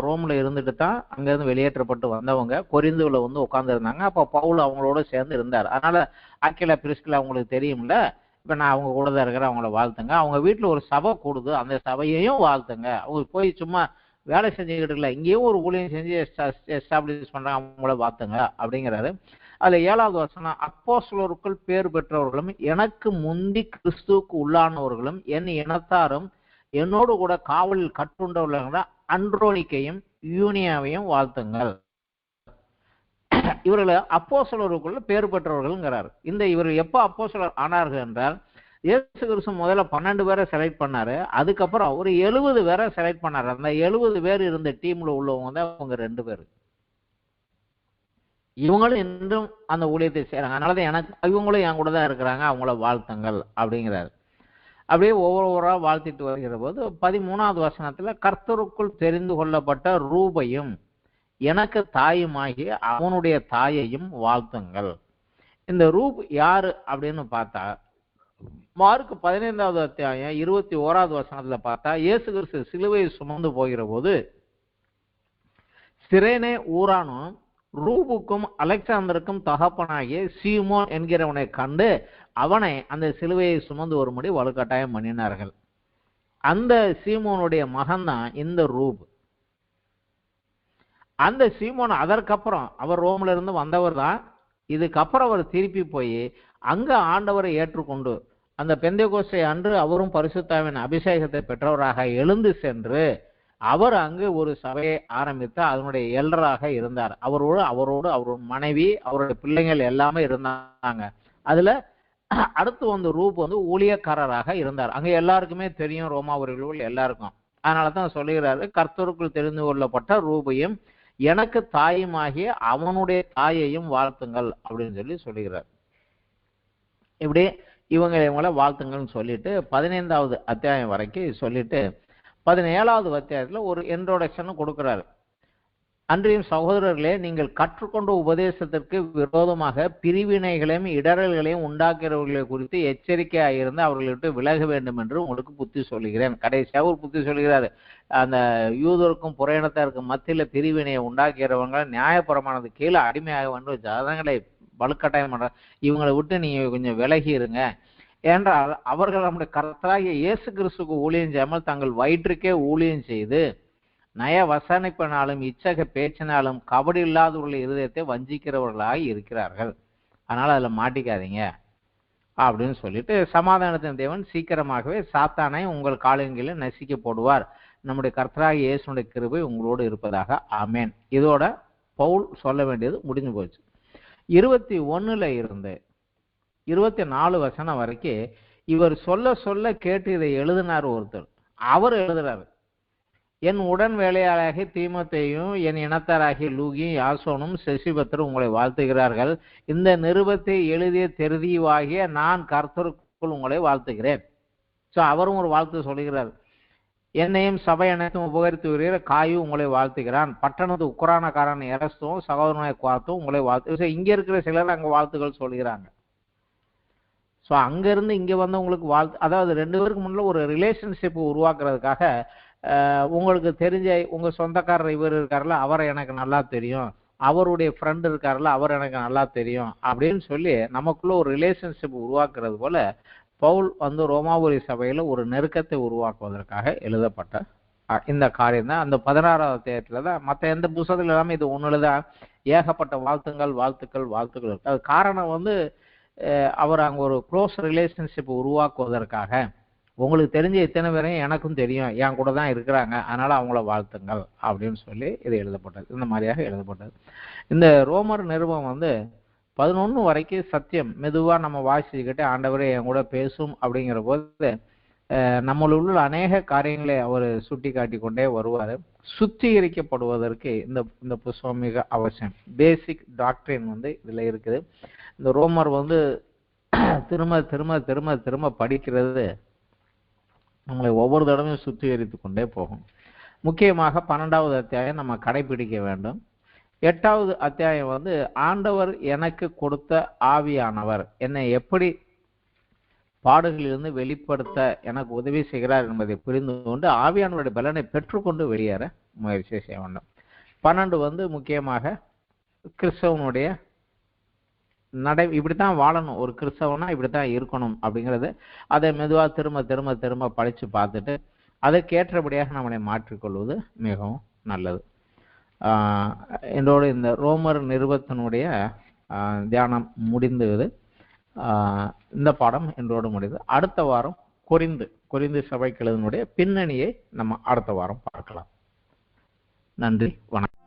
ரோம்ல இருந்துட்டு தான் அங்கேருந்து வெளியேற்றப்பட்டு வந்தவங்க கொரிந்துவில் வந்து உட்காந்துருந்தாங்க. அப்போ பவுல் அவங்களோட சேர்ந்து இருந்தார். அதனால ஆக்கிலா பிரிஸ்கில்லா அவங்களுக்கு தெரியும்ல, இப்போ நான் அவங்க கூட தான் இருக்கிறேன், அவங்கள வாழ்த்துங்க. அவங்க வீட்டில் ஒரு சபை கூடுது, அந்த சபையையும் வாழ்த்துங்க. அவங்க போய் சும்மா வேலை செஞ்சுக்கிட்டு இருக்கல, இங்கேயும் ஒரு ஊழியம் செஞ்சு எஸ்டாப்ளிஷ் பண்றாங்க, அவங்கள வாழ்த்துங்க அப்படிங்கிறாரு. அதுல 7வது வசனம், அப்போஸ்தலருக்குள் பேர் பெற்றவர்களும் எனக்கு முந்தி கிறிஸ்துவுக்கு உள்ளானவர்களும் என் இனத்தாரும் என்னோடு கூட காவலில் கட்டுண்டவர்கள அன்ட்ரோனிக்கையும் யூனியாவையும் வாழ்த்துங்கள். இவர்கள் அப்போஸ்தலருக்குள்ள பேர் பெற்றவர்கள்ங்கிறார். இந்த இவர் எப்போ அப்போஸ்தலர் ஆனார்கள் என்றால், இயேசு கிறிஸ்து முதல்ல 12 பேரை செலக்ட் பண்ணாரு. அதுக்கப்புறம் ஒரு 70 பேரை செலக்ட் பண்ணாரு. அந்த 70 பேர் இருந்த டீம்ல உள்ளவங்க தான் அவங்க 2 பேர். இவங்களும் இன்றும் அந்த ஊழியத்தை செய்யறாங்க. அதனாலதான் எனக்கு இவங்களும் என் கூட தான் இருக்கிறாங்க, அவங்கள வாழ்த்துங்கள் அப்படிங்கிறாரு. அப்படியே ஒவ்வொருவரா வாழ்த்திட்டு வருகிற போது 13வது வசனத்துல கர்த்தருக்குள் தெரிந்து கொள்ளப்பட்ட ரூபையும் எனக்கு தாயுமாகி அவனுடைய தாயையும் வாழ்த்துங்கள். இந்த ரூப் யாரு அப்படின்னு பார்த்தா மார்க் 15வது அத்தியாயம் 21வது வசனத்துல பார்த்தா இயேசு கிறிஸ்து சிலுவையை சுமந்து போகிற போது சிரேனே ஊரானும் ரூபுக்கும் அலெக்சாந்தருக்கும் தகப்பனாகிய சீமோன் என்கிறவனை கண்டு அவனை அந்த சிலுவையை சுமந்து வரும்படி வலுக்கட்டாயம் பண்ணினார்கள். அந்த சீமோனுடைய மகன் தான் இந்த ரூப். அந்த சீமோன் அதற்கப்புறம் அவர் ரோம்ல இருந்து வந்தவர் தான். இதுக்கப்புறம் அவர் திருப்பி போய் அங்க ஆண்டவரை ஏற்றுக்கொண்டு அந்த பெந்தெகோஸ்தே அன்று அவரும் பரிசுத்தாவின் அபிஷேகத்தை பெற்றவராக எழுந்து சென்று அவர் அங்கு ஒரு சபையை ஆரம்பித்து அதனுடைய எல்டராக இருந்தார். அவரோடு அவருடைய மனைவி அவருடைய பிள்ளைகள் எல்லாமே இருந்தாங்க. அதுல அடுத்து வந்து ரூப் வந்து ஊழியக்காரராக இருந்தார். அங்க எல்லாருக்குமே தெரியும், ரோமாபுரிகள் எல்லாருக்கும். அதனாலதான் சொல்லுகிறாரு, கர்த்தருக்குள் தெரிந்து கொள்ளப்பட்ட ரூபையும் எனக்கு தாயுமாகிய அவனுடைய தாயையும் வாழ்த்துங்கள் அப்படின்னு சொல்லுகிறார். இப்படி இவங்களை வாழ்த்துங்கள்னு சொல்லிட்டு 15வது அத்தியாயம் வரைக்கும் சொல்லிட்டு 17வது அத்தியாயத்துல ஒரு இன்ட்ரோடக்ஷன் கொடுக்கிறாரு. அன்றையும் சகோதரர்களே, நீங்கள் கற்றுக்கொண்ட உபதேசத்திற்கு விரோதமாக பிரிவினைகளையும் இடரல்களையும் உண்டாக்குறவர்களை குறித்து எச்சரிக்கையாக இருந்து அவர்களை விட்டு விலக வேண்டும் என்று உங்களுக்கு புத்தி சொல்லுகிறேன். கடைசியாக ஒரு புத்தி சொல்கிறாரு. அந்த யூதருக்கும் புறையினத்தாருக்கும் மத்தியில பிரிவினையை உண்டாக்கிறவங்க நியாயப்பிரமாணத்து கீழே அடிமையாக வேண்டும், ஜனங்களை வலுக்கட்டாயம் பண்ற இவங்களை விட்டு நீங்க கொஞ்சம் விலகி இருங்க. என்றால் அவர்கள் நம்முடைய கர்த்தராகிய இயேசு கிறிஸ்துக்கு ஊழியம் செய்யாமல் தங்கள் வயிற்றுக்கே ஊழியம் செய்து நய வசனிப்பினாலும் இச்சக பேச்சினாலும் கபடி இல்லாதவர்களுடைய இருதயத்தை வஞ்சிக்கிறவர்களாக இருக்கிறார்கள். அதனால அதுல மாட்டிக்காதீங்க அப்படின்னு சொல்லிட்டு, சமாதானத்தின் தேவன் சீக்கிரமாகவே சாத்தானை உங்கள் காலங்களில் நசிக்க போடுவார். நம்முடைய கர்த்தராகிய இயேசுடைய கிருபை உங்களோடு இருப்பதாக. ஆமேன். இதோட பவுல் சொல்ல வேண்டியது முடிஞ்சு போச்சு. 21ல இருந்து 24 வசனம் வரைக்கும் இவர் சொல்ல சொல்ல கேட்டு இதை எழுதினார் ஒருத்தர். அவர் எழுதுறாரு, என் உடன் வேலையாளாகிய தீமோத்தேயும் என் இனத்தாராகிய லூகியும் யாசோனும் செசிபத்தரும் உங்களை வாழ்த்துகிறார்கள். இந்த நிருபத்தை எழுதிய தெருதிவாகிய நான் கர்த்தருக்குள் உங்களை வாழ்த்துகிறேன். ஸோ அவரும் ஒரு வாழ்த்து சொல்லுகிறார். என்னையும் சபை அனைத்தும் உபகரித்து வருகிற காயு உங்களை வாழ்த்துகிறான். பட்டணத்து உக்ரானக்காரன் எரஸ்தும் சகோதரனை குவாத்தும் உங்களை வாழ்த்து. இங்க இருக்கிற சிலர் அங்க வாழ்த்துக்கள் சொல்கிறாங்க. ஸோ அங்கிருந்து இங்க வந்து உங்களுக்கு வாழ்த்து, அதாவது 2 பேருக்கு முன்ன ஒரு ரிலேஷன்ஷிப் உருவாக்குறதுக்காக உங்களுக்கு தெரிஞ்ச உங்க சொந்தக்காரர் இவர் இருக்காருல்ல, அவரை எனக்கு நல்லா தெரியும், அவருடைய ஃப்ரெண்ட் இருக்காருல்ல, அவர் எனக்கு நல்லா தெரியும் அப்படின்னு சொல்லி நமக்குள்ள ஒரு ரிலேஷன்ஷிப் உருவாக்குறது போல பவுல் வந்து ரோமாபுரி சபையில ஒரு நெருக்கத்தை உருவாக்குவதற்காக எழுதப்பட்ட இந்த காரியம் தான். அந்த 16வது அத்தியாயத்துல தான். மற்ற எந்த புத்தகத்துல எல்லாமே இது ஒண்ணுலதான் ஏகப்பட்ட வாழ்த்துக்கள் வாழ்த்துக்கள் வாழ்த்துக்கள் இருக்கு. அது காரணம் வந்து அவர் அங்க ஒரு க்ளோஸ் ரிலேஷன்ஷிப் உருவாக்குவதற்காக, உங்களுக்கு தெரிஞ்ச இத்தனை பேரையும் எனக்கும் தெரியும், என் கூட தான் இருக்கிறாங்க, அதனால அவங்கள வாழ்த்துங்கள் அப்படின்னு சொல்லி இது எழுதப்பட்டது. இந்த மாதிரியாக எழுதப்பட்டது. இந்த ரோமர் நிருபம் வந்து 11 வரைக்கும் சத்தியம் மெதுவா நம்ம வாசிச்சுக்கிட்டு ஆண்டவரே என் கூட பேசும் அப்படிங்கிற போது நம்மளுள்ள அநேக காரியங்களை அவர் சுட்டி காட்டி கொண்டே வருவார். சுத்திகரிக்கப்படுவதற்கு இந்த புஸ்தகம் மிக அவசியம். பேசிக் டாக்டரின் வந்து இதுல இருக்குது. இந்த ரோமர் வந்து திரும்ப திரும்ப திரும்ப திரும்ப படிக்கிறது நம்மளை ஒவ்வொரு தடவையும் சுத்திகரித்து கொண்டே போகும். முக்கியமாக 12வது அத்தியாயம் நம்ம கடைபிடிக்க வேண்டும். 8வது அத்தியாயம் வந்து ஆண்டவர் எனக்கு கொடுத்த ஆவியானவர் என்னை எப்படி பாடுகளிலிருந்து வெளிப்படுத்த எனக்கு உதவி செய்கிறார் என்பதை புரிந்து கொண்டு ஆவியானவருடைய பலனை பெற்றுக்கொண்டு வெளியேற முயற்சி செய்ய வேண்டும். 12 வந்து முக்கியமாக கிறிஸ்தவனுடைய நடை, இப்படித்தான் வாழணும், ஒரு கிறிஸ்தவனா இப்படித்தான் இருக்கணும் அப்படிங்கிறது. அதை மெதுவா திரும்ப திரும்ப திரும்ப படிச்சு பார்த்துட்டு அதற்கேற்றபடியாக நம்மளை மாற்றிக்கொள்வது மிகவும் நல்லது. என்னோட இந்த ரோமர் நிருபத்தினுடைய தியானம் முடிந்தது. இந்த பாடம் என்றோடு முடியுது. அடுத்த வாரம் கொரிந்து சபைக்கிழனுடைய பின்னணியை நம்ம அடுத்த வாரம் பார்க்கலாம். நன்றி, வணக்கம்.